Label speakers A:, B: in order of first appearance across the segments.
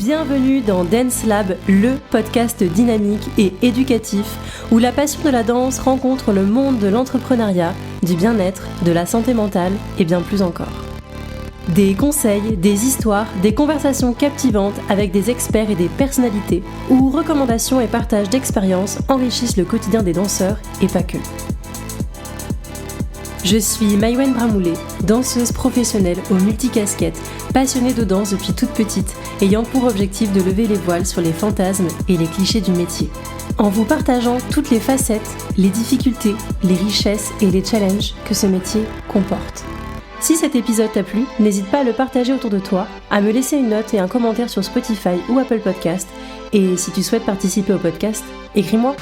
A: Bienvenue dans Dance Lab, le podcast dynamique et éducatif où la passion de la danse rencontre le monde de l'entrepreneuriat, du bien-être, de la santé mentale et bien plus encore. Des conseils, des histoires, des conversations captivantes avec des experts et des personnalités où recommandations et partage d'expériences enrichissent le quotidien des danseurs et pas que. Je suis Maïwenn Bramoulet, danseuse professionnelle aux multicasquettes, passionnée de danse depuis toute petite, ayant pour objectif de lever les voiles sur les fantasmes et les clichés du métier. En vous partageant toutes les facettes, les difficultés, les richesses et les challenges que ce métier comporte. Si cet épisode t'a plu, n'hésite pas à le partager autour de toi, à me laisser une note et un commentaire sur Spotify ou Apple Podcast. Et si tu souhaites participer au podcast, écris-moi.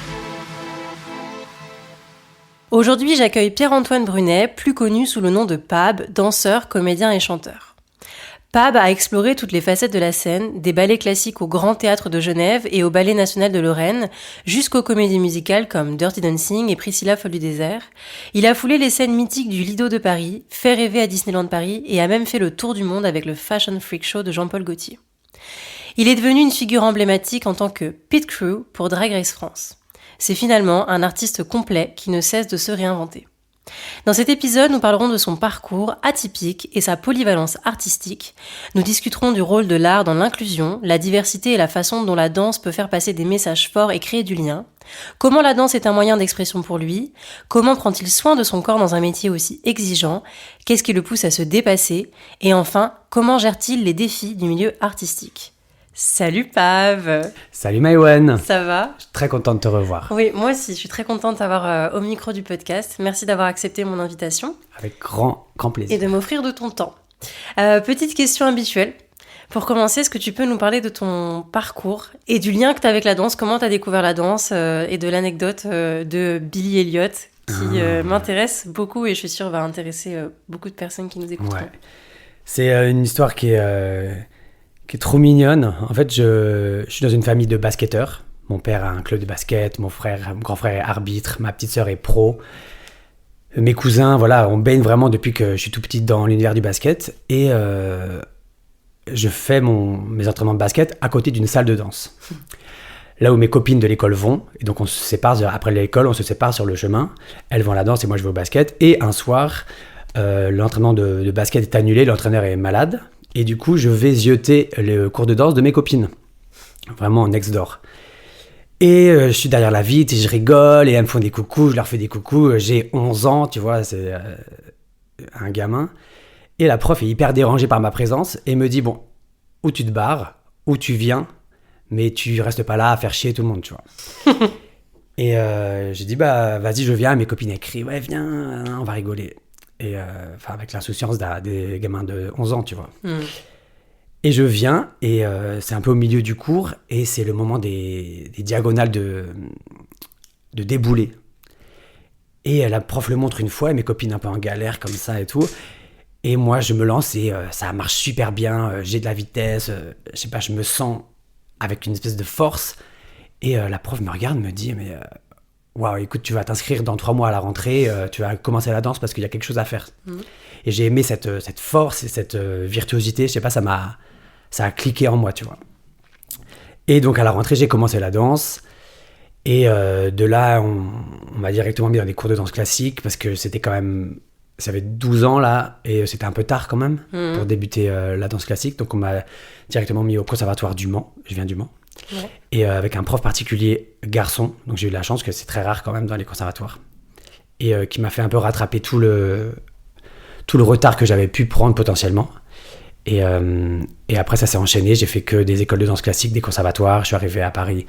A: Aujourd'hui, j'accueille Pierre-Antoine Brunet, plus connu sous le nom de Pab, danseur, comédien et chanteur. Pab a exploré toutes les facettes de la scène, des ballets classiques au Grand Théâtre de Genève et au Ballet National de Lorraine, jusqu'aux comédies musicales comme Dirty Dancing et Priscilla Folle du désert. Il a foulé les scènes mythiques du Lido de Paris, fait rêver à Disneyland Paris et a même fait le tour du monde avec le Fashion Freak Show de Jean-Paul Gaultier. Il est devenu une figure emblématique en tant que pit crew pour Drag Race France. C'est finalement un artiste complet qui ne cesse de se réinventer. Dans cet épisode, nous parlerons de son parcours atypique et sa polyvalence artistique. Nous discuterons du rôle de l'art dans l'inclusion, la diversité et la façon dont la danse peut faire passer des messages forts et créer du lien. Comment la danse est un moyen d'expression pour lui. Comment prend-il soin de son corps dans un métier aussi exigeant. Qu'est-ce qui le pousse à se dépasser. Et enfin, comment gère-t-il les défis du milieu artistique. Salut Pav.
B: Salut Maïwenn.
A: Ça va ?
B: Je suis très contente de te revoir.
A: Oui, moi aussi, je suis très contente de t'avoir au micro du podcast. Merci d'avoir accepté mon invitation.
B: Avec grand plaisir.
A: Et de m'offrir de ton temps. Petite question habituelle. Pour commencer, est-ce que tu peux nous parler de ton parcours et du lien que tu as avec la danse ? Comment tu as découvert la danse et de l'anecdote de Billy Elliot qui m'intéresse beaucoup et je suis sûre va intéresser beaucoup de personnes qui nous écoutent.
B: Ouais. C'est une histoire qui est trop mignonne. En fait, je suis dans une famille de basketteurs. Mon père a un club de basket, mon grand frère est arbitre, ma petite sœur est pro. Mes cousins, voilà, on baigne vraiment depuis que je suis tout petit dans l'univers du basket. Et je fais mes entraînements de basket à côté d'une salle de danse. Là où mes copines de l'école vont. Et donc on se sépare, après l'école, on se sépare sur le chemin. Elles vont à la danse et moi je vais au basket. Et un soir, l'entraînement de basket est annulé, l'entraîneur est malade. Et du coup, je vais zioter le cours de danse de mes copines. Vraiment en ex-door. Et je suis derrière la vitre et je rigole et elles me font des coucous, je leur fais des coucous. J'ai 11 ans, tu vois, c'est un gamin. Et la prof est hyper dérangée par ma présence et me dit, bon, ou tu te barres, ou tu viens, mais tu restes pas là à faire chier tout le monde, tu vois. Et j'ai dit, bah vas-y, je viens. Mes copines écrivent, ouais, viens, on va rigoler. Et avec l'insouciance des gamins de 11 ans, tu vois. Et je viens, et c'est un peu au milieu du cours, et c'est le moment des diagonales de déboulé. Et la prof le montre une fois, et mes copines un peu en galère, comme ça et tout. Et moi, je me lance, et ça marche super bien, j'ai de la vitesse, je sais pas, je me sens avec une espèce de force. Et la prof me regarde, me dit, mais... Waouh, écoute, tu vas t'inscrire dans 3 mois à la rentrée, tu vas commencer la danse parce qu'il y a quelque chose à faire. Et j'ai aimé cette force et cette virtuosité, je sais pas, ça a cliqué en moi, tu vois. Et donc à la rentrée, j'ai commencé la danse. Et de là, on m'a directement mis dans des cours de danse classique parce que c'était quand même... J'avais 12 ans là, et c'était un peu tard quand même pour débuter la danse classique. Donc on m'a directement mis au conservatoire du Mans, je viens du Mans. Ouais. Et avec un prof particulier garçon, donc j'ai eu de la chance que c'est très rare quand même dans les conservatoires, et qui m'a fait un peu rattraper tout le retard que j'avais pu prendre potentiellement. Et après ça s'est enchaîné, j'ai fait que des écoles de danse classique, des conservatoires. Je suis arrivé à Paris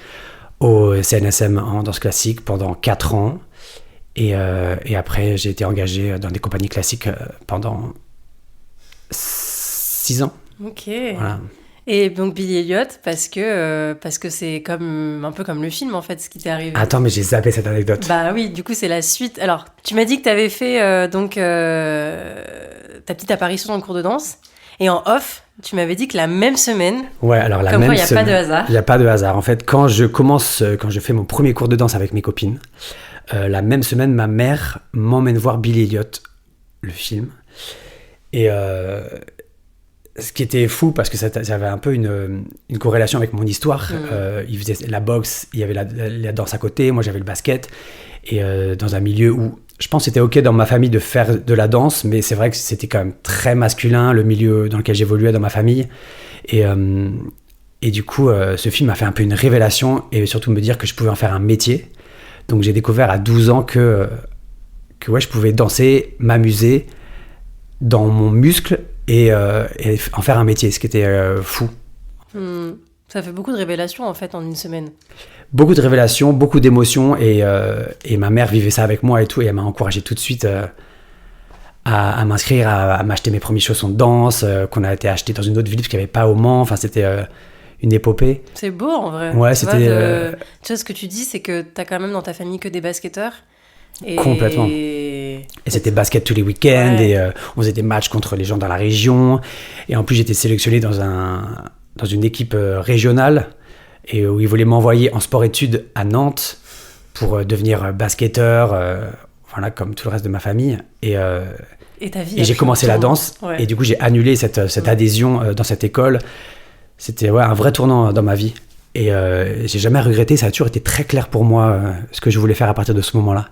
B: au CNSM en danse classique pendant 4 ans, et après j'ai été engagé dans des compagnies classiques pendant 6 ans.
A: Ok.
B: Voilà.
A: Et donc Billy Elliot, parce que c'est un peu comme le film en fait, ce qui t'est arrivé.
B: Attends, mais j'ai zappé cette anecdote.
A: Bah oui, du coup c'est la suite. Alors, tu m'as dit que t'avais fait ta petite apparition dans le cours de danse, et en off, tu m'avais dit que la même semaine.
B: Ouais, alors la
A: comme
B: même
A: quoi, il n'y a pas de hasard.
B: Il n'y a pas de hasard. En fait, quand je fais mon premier cours de danse avec mes copines, la même semaine, ma mère m'emmène voir Billy Elliot, le film, et ce qui était fou, parce que ça avait un peu une corrélation avec mon histoire. Il faisait la boxe, il y avait la danse à côté, moi j'avais le basket. Et dans un milieu où je pense que c'était OK dans ma famille de faire de la danse, mais c'est vrai que c'était quand même très masculin, le milieu dans lequel j'évoluais dans ma famille. Et du coup, ce film m'a fait un peu une révélation, et surtout me dire que je pouvais en faire un métier. Donc j'ai découvert à 12 ans que ouais, je pouvais danser, m'amuser dans mon muscle et en faire un métier, ce qui était fou.
A: Ça fait beaucoup de révélations en fait en une semaine.
B: Beaucoup de révélations, beaucoup d'émotions, et ma mère vivait ça avec moi et tout, et elle m'a encouragé tout de suite à m'inscrire, à m'acheter mes premiers chaussons de danse, qu'on a été acheter dans une autre ville parce qu'il n'y avait pas au Mans. Enfin, c'était une épopée.
A: C'est beau en vrai.
B: Ouais,
A: tu
B: c'était...
A: Tu vois, ce que tu dis, c'est que t'as quand même dans ta famille que des basketteurs.
B: Complètement. Et c'était basket tous les week-ends, ouais. Et on faisait des matchs contre les gens dans la région. Et en plus, j'étais sélectionné dans une équipe régionale, et où ils voulaient m'envoyer en sport-études à Nantes pour devenir basketteur, voilà, comme tout le reste de ma famille. Et j'ai commencé la danse, ouais. Et du coup j'ai annulé cette adhésion dans cette école. C'était un vrai tournant dans ma vie, et j'ai jamais regretté. Ça a toujours été très clair pour moi ce que je voulais faire à partir de ce moment-là.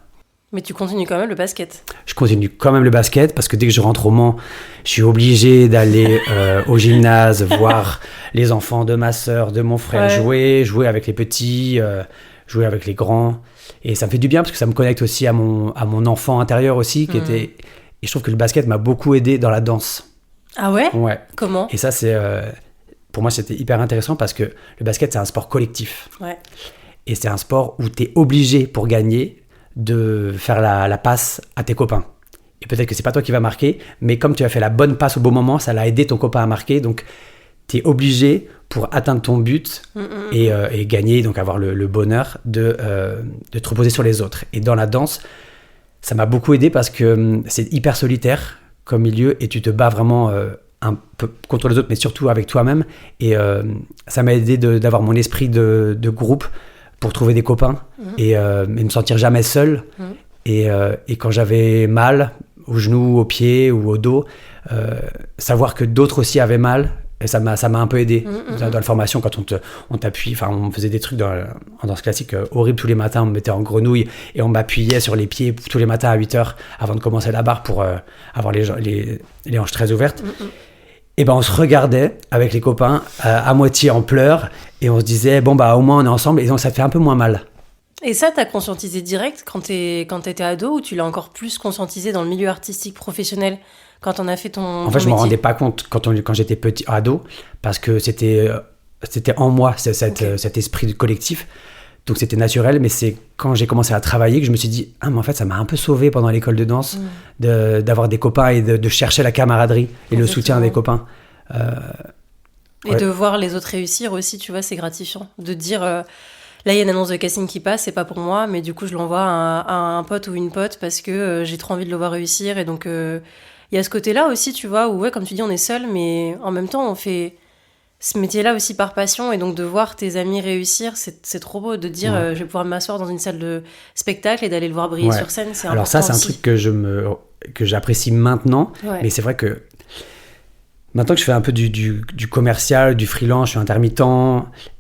A: Mais tu continues quand même le basket.
B: Je continue quand même le basket, parce que dès que je rentre au Mans, je suis obligé d'aller au gymnase, voir les enfants de ma sœur, de mon frère, ouais. jouer avec les petits, jouer avec les grands. Et ça me fait du bien, parce que ça me connecte aussi à mon enfant intérieur aussi, qui était... Et je trouve que le basket m'a beaucoup aidé dans la danse.
A: Ah ouais ?
B: Ouais.
A: Comment ?
B: Et ça, pour moi, c'était hyper intéressant, parce que le basket, c'est un sport collectif.
A: Ouais.
B: Et c'est un sport où tu es obligé, pour gagner, de faire la passe à tes copains. Et peut-être que c'est pas toi qui vas marquer, mais comme tu as fait la bonne passe au bon moment, ça l'a aidé ton copain à marquer. Donc, tu es obligé, pour atteindre ton but et gagner, donc avoir le bonheur de te reposer sur les autres. Et dans la danse, ça m'a beaucoup aidé, parce que c'est hyper solitaire comme milieu, et tu te bats vraiment un peu contre les autres, mais surtout avec toi-même. Et ça m'a aidé d'avoir mon esprit de groupe, pour trouver des copains et me sentir jamais seul. Et quand j'avais mal aux genoux, aux pieds ou au dos, savoir que d'autres aussi avaient mal, et ça m'a un peu aidé. Dans la formation, quand on t'appuie, enfin on faisait des trucs en danse classique horribles tous les matins, on me mettait en grenouille et on m'appuyait sur les pieds tous les matins à 8h avant de commencer la barre, pour avoir les hanches très ouvertes. Et ben on se regardait avec les copains à moitié en pleurs, et on se disait au moins on est ensemble, et donc ça te fait un peu moins mal.
A: Et ça, t'as conscientisé direct quand t'étais ado, ou tu l'as encore plus conscientisé dans le milieu artistique professionnel quand on a fait ton
B: En fait, je me rendais pas compte quand j'étais petit ado, parce que c'était en moi cet esprit collectif. Donc c'était naturel, mais c'est quand j'ai commencé à travailler que je me suis dit mais en fait ça m'a un peu sauvé pendant l'école de danse, d'avoir des copains et de chercher la camaraderie et le soutien des copains.
A: Et de voir les autres réussir aussi, tu vois, c'est gratifiant. De dire, là il y a une annonce de casting qui passe, c'est pas pour moi, mais du coup je l'envoie à un pote ou une pote, parce que j'ai trop envie de le voir réussir. Et donc il y a ce côté-là aussi, tu vois, où comme tu dis, on est seul, mais en même temps on fait ce métier-là aussi par passion, et donc de voir tes amis réussir, c'est trop beau de dire je vais pouvoir m'asseoir dans une salle de spectacle et d'aller le voir briller sur scène, c'est
B: alors ça, c'est
A: aussi.
B: Un truc que j'apprécie maintenant, mais c'est vrai que maintenant que je fais un peu du commercial, du freelance, je suis intermittent,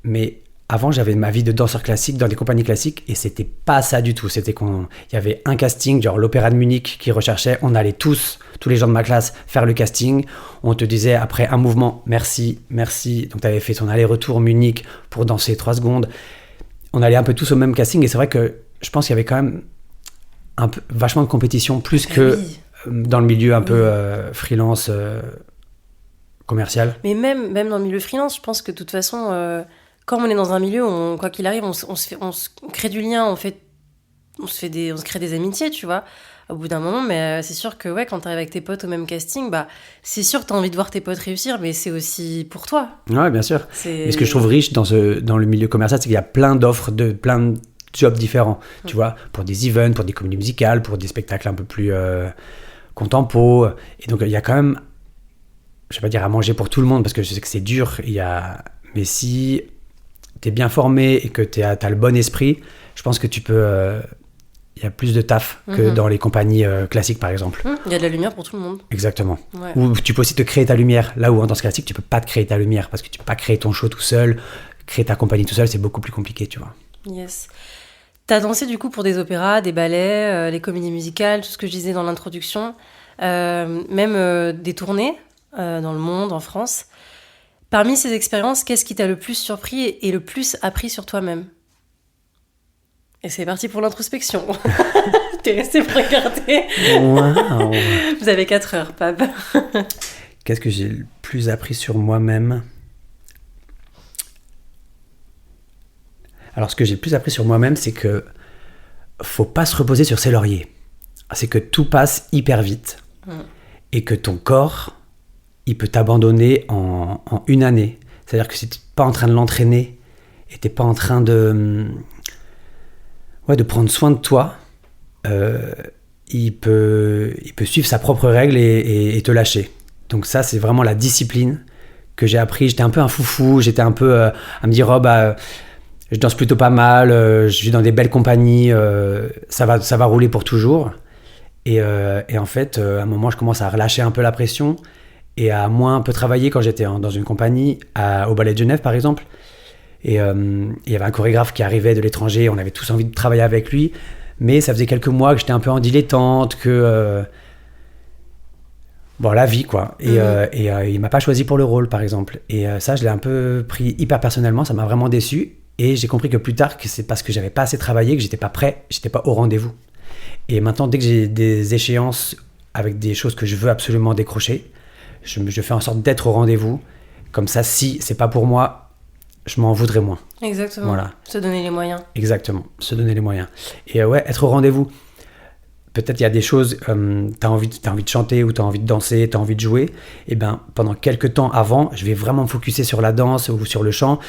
B: mais avant j'avais ma vie de danseur classique dans des compagnies classiques, et c'était pas ça du tout. C'était il y avait un casting, genre l'Opéra de Munich qui recherchait, on allait tous les gens de ma classe faire le casting, on te disait après un mouvement merci, donc tu avais fait ton aller-retour Munich pour danser 3 secondes. On allait un peu tous au même casting, et c'est vrai que je pense qu'il y avait quand même vachement de compétition, plus que dans le milieu un peu freelance commercial.
A: Mais même dans le milieu freelance, je pense que de toute façon quand on est dans un milieu, quoi qu'il arrive, on se crée du lien, on se crée des amitiés, tu vois, au bout d'un moment. Mais c'est sûr que quand t'arrives avec tes potes au même casting, c'est sûr que t'as envie de voir tes potes réussir, mais c'est aussi pour toi.
B: Ouais, bien sûr. Et ce que je trouve riche dans le milieu commercial, c'est qu'il y a plein d'offres de plein de jobs différents, tu vois, pour des events, pour des comédies musicales, pour des spectacles un peu plus contempo. Et donc il y a quand même, je vais pas dire à manger pour tout le monde, parce que je sais que c'est dur. Mais si t'es bien formé et que t'as le bon esprit, je pense que tu peux il y a plus de taf que dans les compagnies classiques, par exemple.
A: Il y a de la lumière pour tout le monde.
B: Exactement. Ouais. Ou tu peux aussi te créer ta lumière. Là où en danse classique, tu peux pas te créer ta lumière parce que tu peux pas créer ton show tout seul. Créer ta compagnie tout seul, c'est beaucoup plus compliqué, tu vois.
A: Yes. T'as dansé du coup pour des opéras, des ballets, les comédies musicales, tout ce que je disais dans l'introduction, même des tournées dans le monde, en France. Parmi ces expériences, qu'est-ce qui t'a le plus surpris et le plus appris sur toi-même ? Et c'est parti pour l'introspection. T'es resté pour regarder.
B: Wow.
A: Vous avez 4 heures, Pab.
B: Qu'est-ce que j'ai le plus appris sur moi-même ? Alors, ce que j'ai le plus appris sur moi-même, c'est que faut pas se reposer sur ses lauriers. C'est que tout passe hyper vite et que ton corps, il peut t'abandonner en une année. C'est-à-dire que si t'es pas en train de l'entraîner et t'es pas en train de prendre soin de toi, il peut suivre sa propre règle et te lâcher. Donc ça, c'est vraiment la discipline que j'ai appris. J'étais un peu un foufou, j'étais un peu à me dire je danse plutôt pas mal, je suis dans des belles compagnies, ça va rouler pour toujours. Et en fait, à un moment, je commence à relâcher un peu la pression et à moins un peu travailler quand j'étais dans une compagnie, au Ballet de Genève par exemple. Et il y avait un chorégraphe qui arrivait de l'étranger, on avait tous envie de travailler avec lui, mais ça faisait quelques mois que j'étais un peu en dilettante, la vie quoi. Et il m'a pas choisi pour le rôle par exemple. Et ça, je l'ai un peu pris hyper personnellement, ça m'a vraiment déçu. Et j'ai compris que plus tard, que c'est parce que j'avais pas assez travaillé, que j'étais pas prêt, j'étais pas au rendez-vous. Et maintenant, dès que j'ai des échéances avec des choses que je veux absolument décrocher, je fais en sorte d'être au rendez-vous. Comme ça, si c'est pas pour moi, je m'en voudrais moins.
A: Exactement.
B: Voilà.
A: Se donner les moyens.
B: Exactement. Se donner les moyens. Et être au rendez-vous. Peut-être il y a des choses, t'as envie de chanter ou t'as envie de danser, t'as envie de jouer. Et ben, pendant quelques temps avant, je vais vraiment me focuser sur la danse ou sur le chant.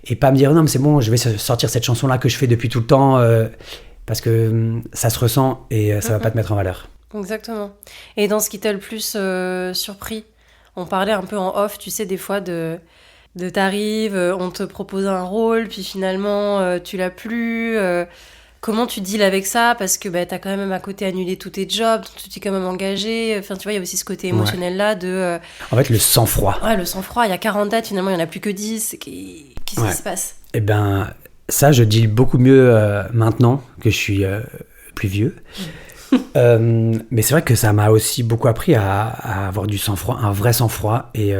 B: Et pas me dire, non, mais c'est bon, je vais sortir cette chanson-là que je fais depuis tout le temps, parce que ça se ressent et ça va pas te mettre en valeur.
A: Exactement. Et dans ce qui t'a le plus surpris, on parlait un peu en off, tu sais, des fois de t'arrives, on te propose un rôle, puis finalement, tu l'as plus. Comment tu deals avec ça ? Parce que t'as quand même à côté annulé tous tes jobs, tu t'es quand même engagé. Enfin, tu vois, il y a aussi ce côté émotionnel-là de...
B: En fait, le sang-froid.
A: Ouais, le sang-froid. Il y a 40 dates, finalement, il n'y en a plus que 10. Qu'est-ce qui se passe ?
B: Eh ben, ça, je deal beaucoup mieux maintenant que je suis plus vieux. Mais c'est vrai que ça m'a aussi beaucoup appris à avoir du sang-froid, un vrai sang-froid. Et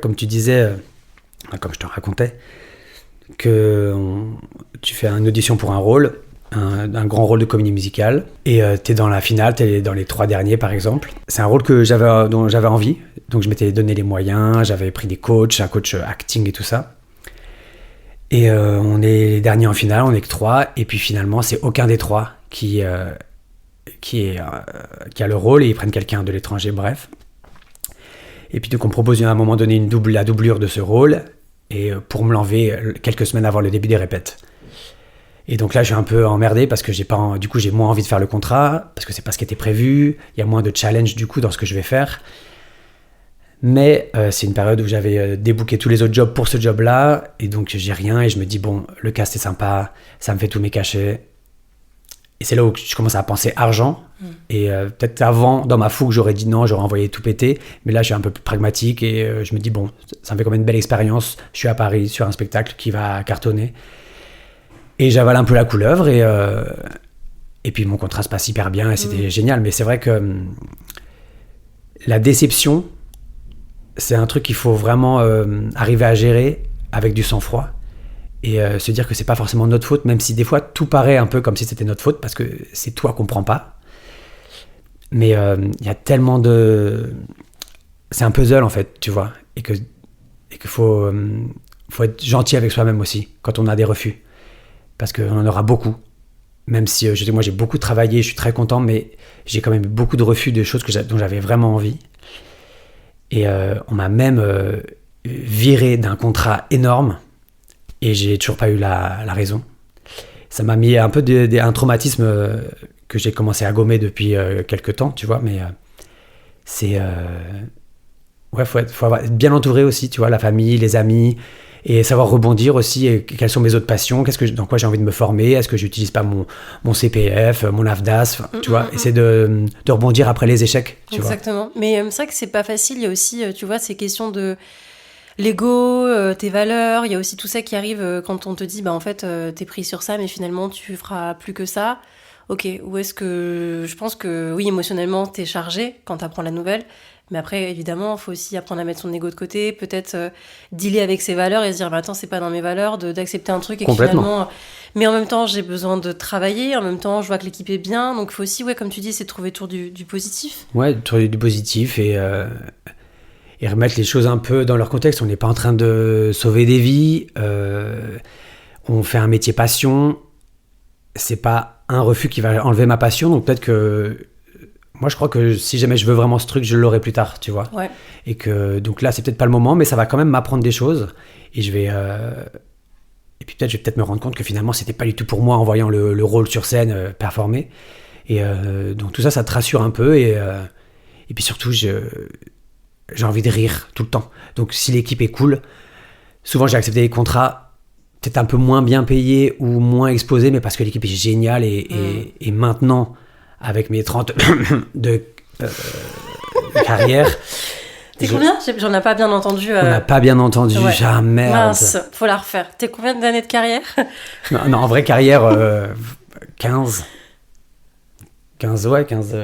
B: comme tu disais, comme je te racontais, que tu fais une audition pour un rôle, un grand rôle de comédie musicale, et t'es dans la finale, t'es dans les 3 derniers par exemple. C'est un rôle dont j'avais envie, donc je m'étais donné les moyens, j'avais pris des coachs, un coach acting et tout ça. Et on est les derniers en finale, on est que 3, et puis finalement c'est aucun des 3 qui a le rôle, et ils prennent quelqu'un de l'étranger, bref. Et puis donc on me propose à un moment donné la doublure de ce rôle, et pour me l'enlever quelques semaines avant le début des répètes. Et donc là, je suis un peu emmerdé parce que j'ai moins envie de faire le contrat, parce que c'est pas ce qui était prévu, il y a moins de challenge du coup dans ce que je vais faire. Mais c'est une période où j'avais débooké tous les autres jobs pour ce job-là, et donc j'ai rien, et je me dis, bon, le cast est sympa, ça me fait tous mes cachets. Et c'est là où je commence à penser argent. Et peut-être avant, dans ma fougue, j'aurais dit non, j'aurais envoyé tout péter. Mais là, je suis un peu plus pragmatique et je me dis, bon, ça me fait quand même une belle expérience. Je suis à Paris sur un spectacle qui va cartonner. Et j'avale un peu la couleuvre. Et puis mon contrat se passe hyper bien et c'était génial. Mais c'est vrai que la déception, c'est un truc qu'il faut vraiment arriver à gérer avec du sang-froid. Et se dire que c'est pas forcément notre faute, même si des fois tout paraît un peu comme si c'était notre faute, parce que c'est toi qu'on prend pas. Mais il y a tellement de... C'est un puzzle en fait, tu vois, et qu'il faut être gentil avec soi-même aussi, quand on a des refus. Parce qu'on en aura beaucoup. Même si moi j'ai beaucoup travaillé, je suis très content, mais j'ai quand même eu beaucoup de refus de choses dont j'avais vraiment envie. Et on m'a même viré d'un contrat énorme, et j'ai toujours pas eu la raison. Ça m'a mis un peu un traumatisme que j'ai commencé à gommer depuis quelques temps, tu vois, mais c'est... faut être bien entouré aussi, tu vois, la famille, les amis, et savoir rebondir aussi, et quelles sont mes autres passions, dans quoi j'ai envie de me former, est-ce que j'utilise pas mon CPF, mon AFDAS, tu vois, essayer de rebondir après les échecs, tu vois.
A: Exactement. Mais c'est vrai que c'est pas facile, il y a aussi, tu vois, ces questions de l'ego, tes valeurs, il y a aussi tout ça qui arrive quand on te dit, en fait, t'es pris sur ça, mais finalement, tu feras plus que ça. Ok, où est-ce que... Je pense que, oui, émotionnellement, t'es chargé quand t'apprends la nouvelle, mais après, évidemment, il faut aussi apprendre à mettre son ego de côté, peut-être dealer avec ses valeurs et se dire, attends, c'est pas dans mes valeurs d'accepter un truc et que finalement... Mais en même temps, j'ai besoin de travailler, en même temps, je vois que l'équipe est bien, donc il faut aussi, comme tu dis, c'est trouver toujours du positif.
B: Ouais, trouver du positif et remettre les choses un peu dans leur contexte. On n'est pas en train de sauver des vies, on fait un métier passion, c'est pas un refus qui va enlever ma passion, donc peut-être que moi je crois que si jamais je veux vraiment ce truc, je l'aurai plus tard, tu vois.
A: Ouais.
B: Et que donc là c'est peut-être pas le moment, mais ça va quand même m'apprendre des choses et je vais et puis je vais peut-être me rendre compte que finalement c'était pas du tout pour moi en voyant le rôle sur scène performer, et donc tout ça te rassure un peu, et puis surtout j'ai envie de rire tout le temps, donc si l'équipe est cool, souvent j'ai accepté les contrats peut-être un peu moins bien payé ou moins exposé, mais parce que l'équipe est géniale, et maintenant, avec mes 30 de carrière...
A: T'es combien ? J'en ai pas bien entendu.
B: On n'a pas bien entendu,
A: ouais.
B: Merde.
A: Mince, faut la refaire. T'es combien d'années de carrière ?
B: non, en vraie carrière, 15. 15, ouais, 15...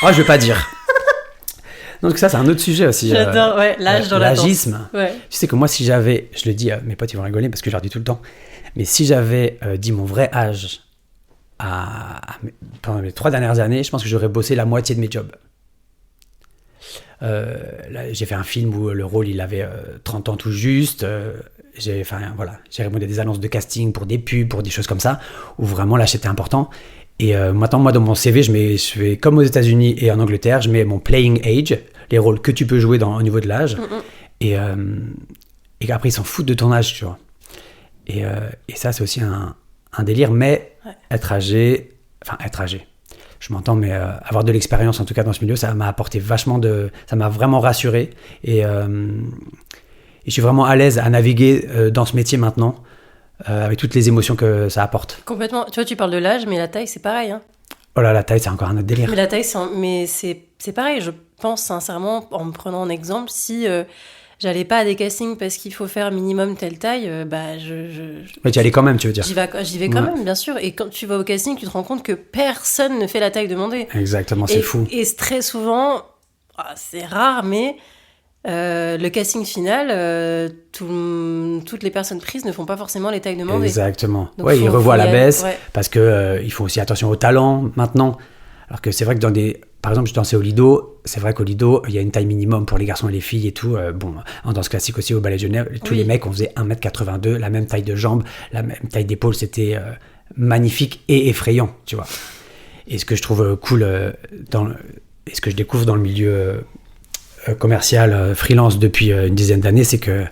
B: Oh, je vais pas dire. Donc ça, c'est un autre sujet aussi.
A: J'adore, l'âge dans la danse.
B: L'agisme. Ouais. Tu sais que moi, si j'avais... Je le dis, mes potes, ils vont rigoler parce que je leur dis tout le temps. Mais si j'avais dit mon vrai âge pendant mes 3 dernières années, je pense que j'aurais bossé la moitié de mes jobs. Là, j'ai fait un film où le rôle, il avait 30 ans tout juste. J'ai répondu à des annonces de casting pour des pubs, pour des choses comme ça, où vraiment l'âge était important. Et maintenant, moi, dans mon CV, je fais comme aux États-Unis et en Angleterre, je mets mon playing age, les rôles que tu peux jouer au niveau de l'âge. Et après, ils s'en foutent de ton âge, tu vois. Et ça, c'est aussi un délire, mais être âgé, je m'entends, mais avoir de l'expérience, en tout cas dans ce milieu, ça m'a apporté ça m'a vraiment rassuré. Et je suis vraiment à l'aise à naviguer dans ce métier maintenant, avec toutes les émotions que ça apporte.
A: Complètement. Tu vois, tu parles de l'âge, mais la taille, c'est pareil. Hein.
B: Oh là, la taille, c'est encore un autre délire.
A: Mais la taille, c'est pareil. Je pense sincèrement, en me prenant en exemple, si j'allais pas à des castings parce qu'il faut faire minimum telle taille,
B: Ouais, tu y allais quand même, tu veux dire.
A: J'y vais quand même, bien sûr. Et quand tu vas au casting, tu te rends compte que personne ne fait la taille demandée.
B: Exactement, c'est fou.
A: Et très souvent, c'est rare, mais... le casting final, toutes les personnes prises ne font pas forcément les tailles demandées.
B: Exactement. Donc ils revoient à la baisse, parce que ils font aussi attention au talent maintenant. Alors que c'est vrai que par exemple, je dansais au Lido, c'est vrai qu'au Lido, il y a une taille minimum pour les garçons et les filles et tout. En danse classique aussi, au Ballet de Genève, tous les mecs, on faisait 1m82, la même taille de jambes, la même taille d'épaule, c'était magnifique et effrayant, tu vois. Et ce que je trouve cool, et ce que je découvre dans le milieu... commercial freelance depuis une dizaine d'années, c'est que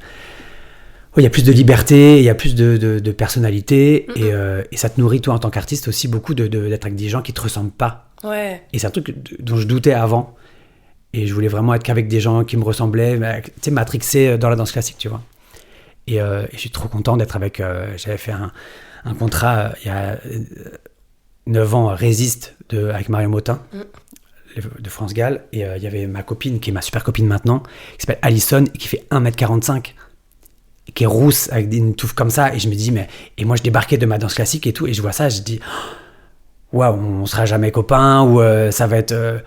B: il y a plus de liberté, il y a plus de personnalité, et ça te nourrit toi en tant qu'artiste aussi beaucoup d'être avec des gens qui te ressemblent pas.
A: Ouais.
B: Et c'est un truc dont je doutais avant, et je voulais vraiment être qu'avec des gens qui me ressemblaient, tu sais, matrixé dans la danse classique, tu vois. Et je suis trop content d'être avec... j'avais fait un contrat il y a 9 ans, Résiste, avec Marion Motin, de France Gall, et il y avait ma copine, qui est ma super copine maintenant, qui s'appelle Alison, et qui fait 1m45, et qui est rousse, avec une touffe comme ça, et je me dis, et moi je débarquais de ma danse classique et tout, et je vois ça, je dis, waouh, on sera jamais copains, ou ça va être...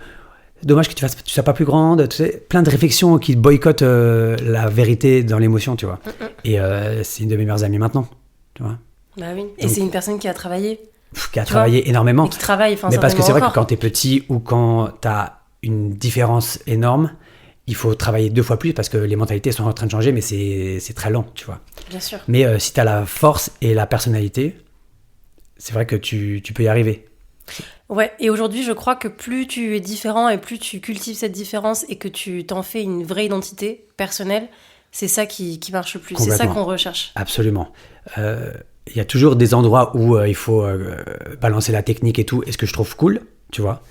B: dommage que tu sois pas plus grande, tu sais, plein de réflexions qui boycottent la vérité dans l'émotion, tu vois. Et c'est une de mes meilleures amies maintenant, tu vois.
A: Bah oui, et donc, c'est une personne qui a travaillé.
B: Qui a travaillé énormément.
A: Et qui travaille,
B: mais parce que c'est vrai que quand t'es petit ou quand t'as une différence énorme, il faut travailler 2 fois plus parce que les mentalités sont en train de changer, mais c'est très lent, tu vois.
A: Bien sûr.
B: Mais si t'as la force et la personnalité, c'est vrai que tu peux y arriver.
A: Ouais, et aujourd'hui, je crois que plus tu es différent et plus tu cultives cette différence et que tu t'en fais une vraie identité personnelle, c'est ça qui marche le plus. C'est ça qu'on recherche.
B: Absolument. Il y a toujours des endroits où il faut balancer la technique et tout, et ce que je trouve cool, tu vois.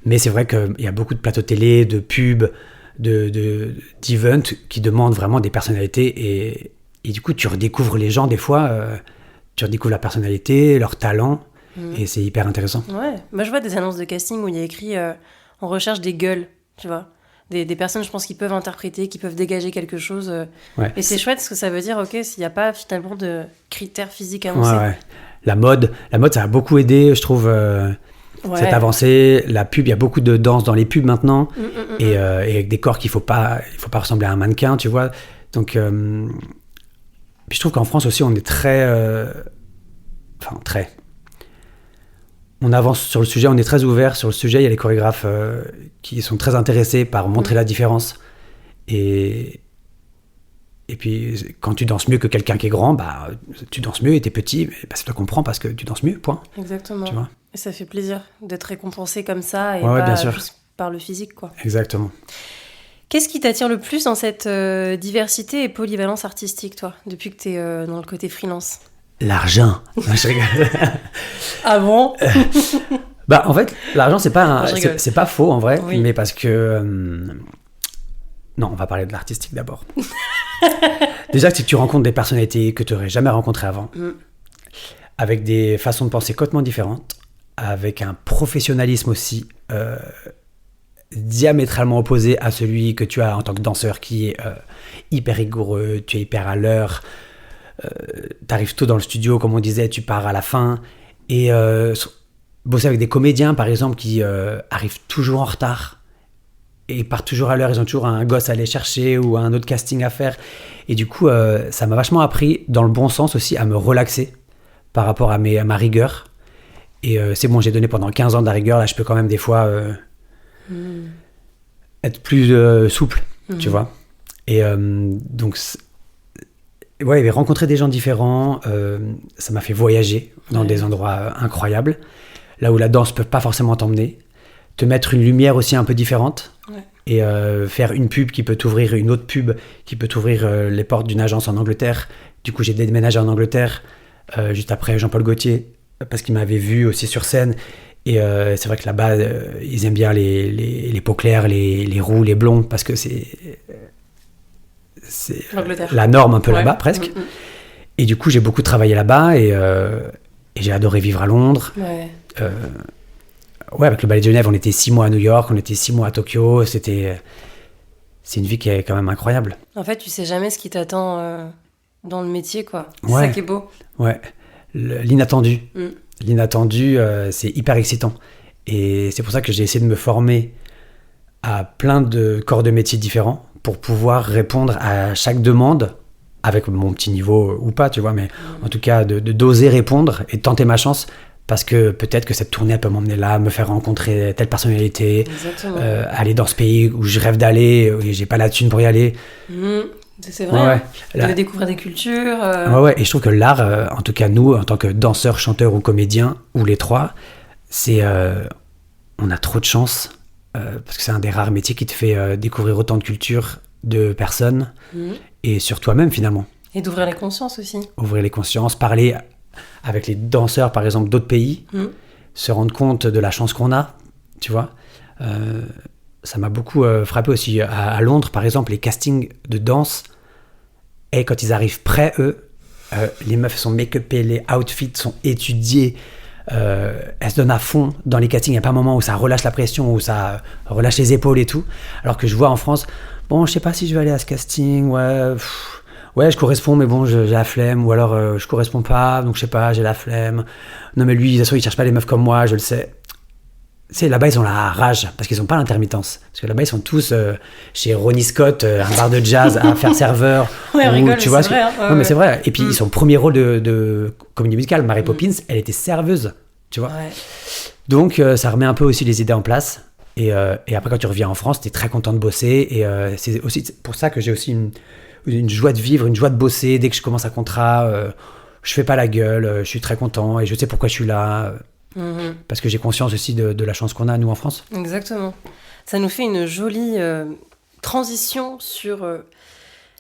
B: Mais c'est vrai qu'il y a beaucoup de plateaux télé, de pubs, d'events qui demandent vraiment des personnalités, Et du coup, tu redécouvres les gens des fois, tu redécouvres la personnalité, leur talent, et c'est hyper intéressant.
A: Ouais, moi je vois des annonces de casting où il y a écrit on recherche des gueules, tu vois. Des personnes, je pense, qui peuvent interpréter, qui peuvent dégager quelque chose.
B: Ouais.
A: Et c'est chouette parce que ça veut dire, ok, s'il n'y a pas finalement de critères physiques avancés.
B: Ouais. La mode, ça a beaucoup aidé, je trouve, cette avancée. La pub, il y a beaucoup de danse dans les pubs maintenant, et avec des corps qu'il faut pas ressembler à un mannequin, tu vois. Donc, puis je trouve qu'en France aussi, on est on avance sur le sujet, on est très ouvert sur le sujet. Il y a les chorégraphes qui sont très intéressés par montrer la différence. Et puis, quand tu danses mieux que quelqu'un qui est grand, bah, tu danses mieux et t'es petit, bah, ça te comprend parce que tu danses mieux, point.
A: Exactement.
B: Tu vois.
A: Et ça fait plaisir d'être récompensé comme ça et
B: bien
A: pas
B: sûr.
A: juste par le physique, quoi.
B: Exactement.
A: Qu'est-ce qui t'attire le plus dans cette diversité et polyvalence artistique, toi, depuis que t'es dans le côté freelance ?
B: L'argent. Non, je rigole.
A: Ah bon ?
B: Bah, en fait, l'argent, c'est pas,
A: Je rigole.
B: c'est pas faux en vrai,
A: Oui.
B: mais parce que. Non, on va parler de l'artistique d'abord. Déjà, c'est que tu rencontres des personnalités que tu n'aurais jamais rencontrées avant, avec des façons de penser complètement différentes, avec un professionnalisme aussi diamétralement opposé à celui que tu as en tant que danseur, qui est hyper rigoureux, tu es hyper à l'heure, tu arrives tôt dans le studio, comme on disait, tu pars à la fin, et bosser avec des comédiens, par exemple, qui arrivent toujours en retard, et partent toujours à l'heure, ils ont toujours un gosse à aller chercher ou un autre casting à faire. Et du coup, ça m'a vachement appris, dans le bon sens aussi, à me relaxer par rapport à ma rigueur. Et c'est bon, j'ai donné pendant 15 ans de la rigueur, là je peux quand même des fois être plus souple, tu vois. Et donc, ouais, rencontrer des gens différents, ça m'a fait voyager dans des endroits incroyables, là où la danse ne peut pas forcément t'emmener. Te mettre une lumière aussi un peu différente, et faire une pub qui peut t'ouvrir une autre pub, qui peut t'ouvrir les portes d'une agence en Angleterre. Du coup, j'ai déménagé en Angleterre, juste après Jean-Paul Gaultier, parce qu'il m'avait vu aussi sur scène. Et c'est vrai que là-bas, ils aiment bien les peaux claires, les roux, les blonds, parce que c'est la norme un peu là-bas, presque. Et du coup, j'ai beaucoup travaillé là-bas, et j'ai adoré vivre à Londres. Ouais, avec le Ballet de Genève, on était 6 mois à New York, on était 6 mois à Tokyo. C'est une vie qui est quand même incroyable.
A: En fait, tu sais jamais ce qui t'attend dans le métier, quoi. C'est
B: Ouais.
A: ça qui est beau.
B: Ouais, l'inattendu. L'inattendu, c'est hyper excitant. Et c'est pour ça que j'ai essayé de me former à plein de corps de métiers différents pour pouvoir répondre à chaque demande, avec mon petit niveau ou pas, tu vois, mais en tout cas d'oser répondre et de tenter ma chance. Parce que peut-être que cette tournée elle peut m'emmener là, me faire rencontrer telle personnalité, aller dans ce pays où je rêve d'aller, et j'ai pas la thune pour y aller.
A: C'est vrai,
B: ouais.
A: De découvrir des cultures.
B: Ouais, et je trouve que l'art, en tout cas nous, en tant que danseurs, chanteurs ou comédiens, ou les trois, c'est, on a trop de chance, parce que c'est un des rares métiers qui te fait découvrir autant de cultures, de personnes, et sur toi-même finalement.
A: Et d'ouvrir les consciences aussi.
B: Ouvrir les consciences, parler avec les danseurs, par exemple, d'autres pays, se rendre compte de la chance qu'on a, tu vois. Ça m'a beaucoup frappé aussi. À Londres, par exemple, les castings de danse, et quand ils arrivent près, eux, les meufs sont make-upées, les outfits sont étudiés, elles se donnent à fond dans les castings. Il n'y a pas un moment où ça relâche la pression, où ça relâche les épaules et tout. Alors que je vois en France, bon, je sais pas si je vais aller à ce casting, ouais, je corresponds, mais bon, j'ai la flemme. Ou alors, je corresponds pas, donc je sais pas, j'ai la flemme. Non, mais lui, de toute façon, il cherche pas les meufs comme moi, je le sais. Tu sais, là-bas, ils ont la rage, parce qu'ils ont pas l'intermittence. Parce que là-bas, ils sont tous chez Ronnie Scott, un bar de jazz, à faire serveur.
A: Ouais, on rigole,
B: tu vois,
A: c'est vrai.
B: Non, mais c'est vrai. Et puis, ils sont premier rôle de comédie musicale. Mary Poppins, elle était serveuse, tu vois.
A: Ouais.
B: Donc, ça remet un peu aussi les idées en place. Et après, quand tu reviens en France, t'es très content de bosser. Et c'est aussi pour ça que j'ai aussi une joie de vivre, une joie de bosser. Dès que je commence un contrat, je fais pas la gueule, je suis très content et je sais pourquoi je suis là. Parce que j'ai conscience aussi de la chance qu'on a, nous, en France.
A: Exactement. Ça nous fait une jolie transition sur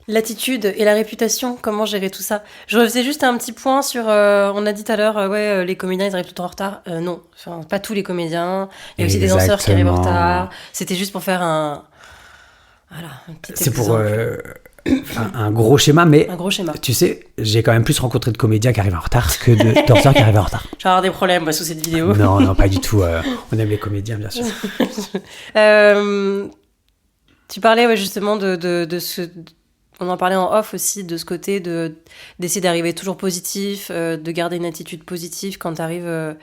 A: l'attitude et la réputation, comment gérer tout ça. Je refaisais juste un petit point sur, on a dit tout à l'heure, les comédiens, ils arrivent tout le temps en retard. Non, enfin, pas tous les comédiens. Il y a aussi des danseurs qui arrivent en retard. C'était juste pour faire un petit
B: C'est
A: exemple.
B: pour un gros schéma, mais
A: Un gros schéma.
B: tu sais, j'ai quand même plus rencontré de comédiens qui arrivent en retard que de danseurs qui arrivent en retard.
A: Je vais avoir des problèmes moi, sous cette vidéo.
B: Non, pas du tout. On aime les comédiens, bien sûr.
A: Tu parlais justement de ce... On en parlait en off aussi, de ce côté d'essayer d'arriver toujours positif, de garder une attitude positive quand tu arrives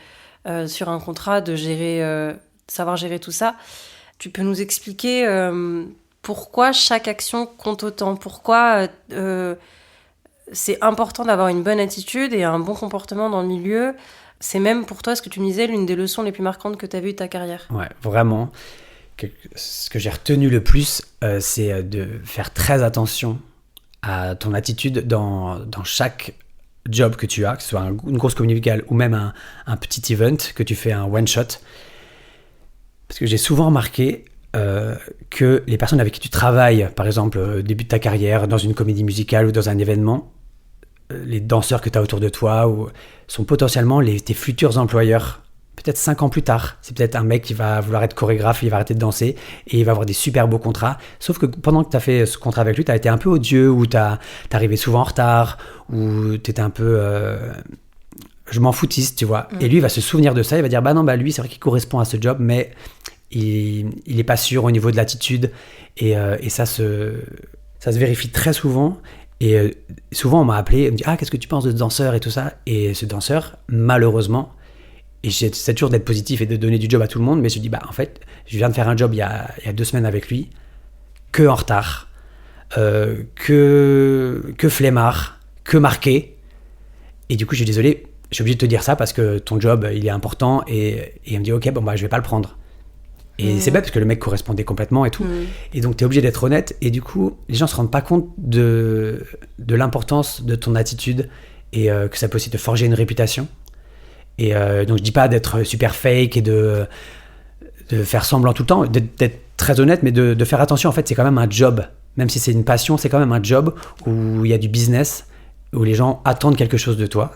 A: sur un contrat, de savoir gérer tout ça. Tu peux nous expliquer pourquoi chaque action compte autant ? Pourquoi c'est important d'avoir une bonne attitude et un bon comportement dans le milieu ? C'est même pour toi, ce que tu me disais, l'une des leçons les plus marquantes que tu as vues de ta carrière.
B: Ouais, vraiment. Ce que j'ai retenu le plus, c'est de faire très attention à ton attitude dans chaque job que tu as, que ce soit une grosse comédie musicale ou même un petit event que tu fais, un one-shot. Parce que j'ai souvent remarqué que les personnes avec qui tu travailles, par exemple au début de ta carrière, dans une comédie musicale ou dans un événement, les danseurs que tu as autour de toi sont potentiellement tes futurs employeurs. Peut-être 5 ans plus tard, c'est peut-être un mec qui va vouloir être chorégraphe, il va arrêter de danser et il va avoir des super beaux contrats. Sauf que pendant que tu as fait ce contrat avec lui, tu as été un peu odieux ou t'es arrivé souvent en retard ou tu étais un peu je m'en foutiste, tu vois. Et lui, il va se souvenir de ça, il va dire non, lui, c'est vrai qu'il correspond à ce job, mais il est pas sûr au niveau de l'attitude et ça se vérifie très souvent. Et souvent, on m'a appelé, on me dit qu'est-ce que tu penses de ce danseur et tout ça. Et ce danseur, malheureusement, et j'essaie toujours d'être positif et de donner du job à tout le monde, mais je dis en fait, je viens de faire un job il y a 2 semaines avec lui, que en retard, que flemmard, que marqué. Et du coup, je suis désolé, je suis obligé de te dire ça parce que ton job, il est important. Et il me dit ok, je vais pas le prendre. Et c'est bête parce que le mec correspondait complètement et tout. Et donc, tu es obligé d'être honnête. Et du coup, les gens se rendent pas compte de l'importance de ton attitude et que ça peut aussi te forger une réputation. Et donc, je dis pas d'être super fake et de faire semblant tout le temps, d'être très honnête, mais de faire attention. En fait, c'est quand même un job. Même si c'est une passion, c'est quand même un job où il y a du business, où les gens attendent quelque chose de toi.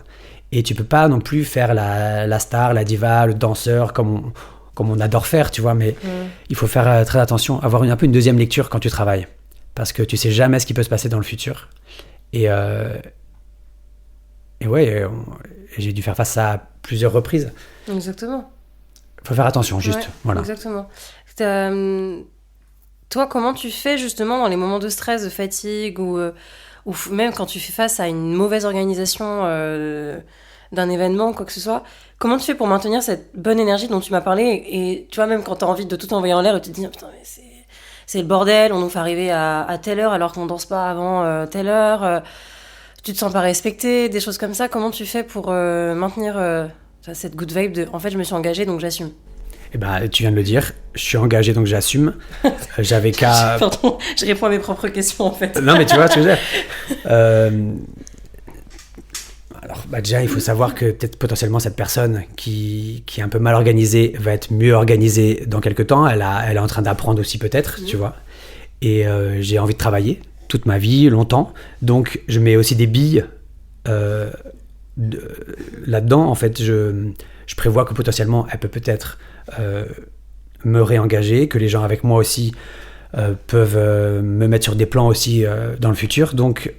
B: Et tu peux pas non plus faire la star, la diva, le danseur, comme on adore faire, tu vois, mais il faut faire très attention, avoir un peu une deuxième lecture quand tu travailles, parce que tu sais jamais ce qui peut se passer dans le futur. Et j'ai dû faire face à ça à plusieurs reprises.
A: Exactement.
B: Il faut faire attention, juste.
A: Ouais,
B: voilà.
A: Exactement. Toi, comment tu fais justement dans les moments de stress, de fatigue, ou même quand tu fais face à une mauvaise organisation d'un événement, quoi que ce soit, comment tu fais pour maintenir cette bonne énergie dont tu m'as parlé et tu vois, même quand tu as envie de tout envoyer en l'air et tu te dis putain, mais c'est le bordel, on nous fait arriver à telle heure alors qu'on danse pas avant telle heure, tu te sens pas respecté, des choses comme ça. Comment tu fais pour maintenir cette good vibe de en fait je me suis engagée donc j'assume?
B: Eh ben, tu viens de le dire, je suis engagé donc j'assume. J'avais qu'à...
A: Pardon, je réponds à mes propres questions en fait.
B: Non mais tu vois ce que je veux dire. Alors déjà il faut savoir que peut-être potentiellement cette personne qui est un peu mal organisée va être mieux organisée dans quelques temps. Elle est en train d'apprendre aussi peut-être, tu vois. Et j'ai envie de travailler toute ma vie, longtemps. Donc je mets aussi des billes là-dedans. En fait, je prévois que potentiellement elle peut peut-être me réengager, que les gens avec moi aussi peuvent me mettre sur des plans aussi dans le futur. Donc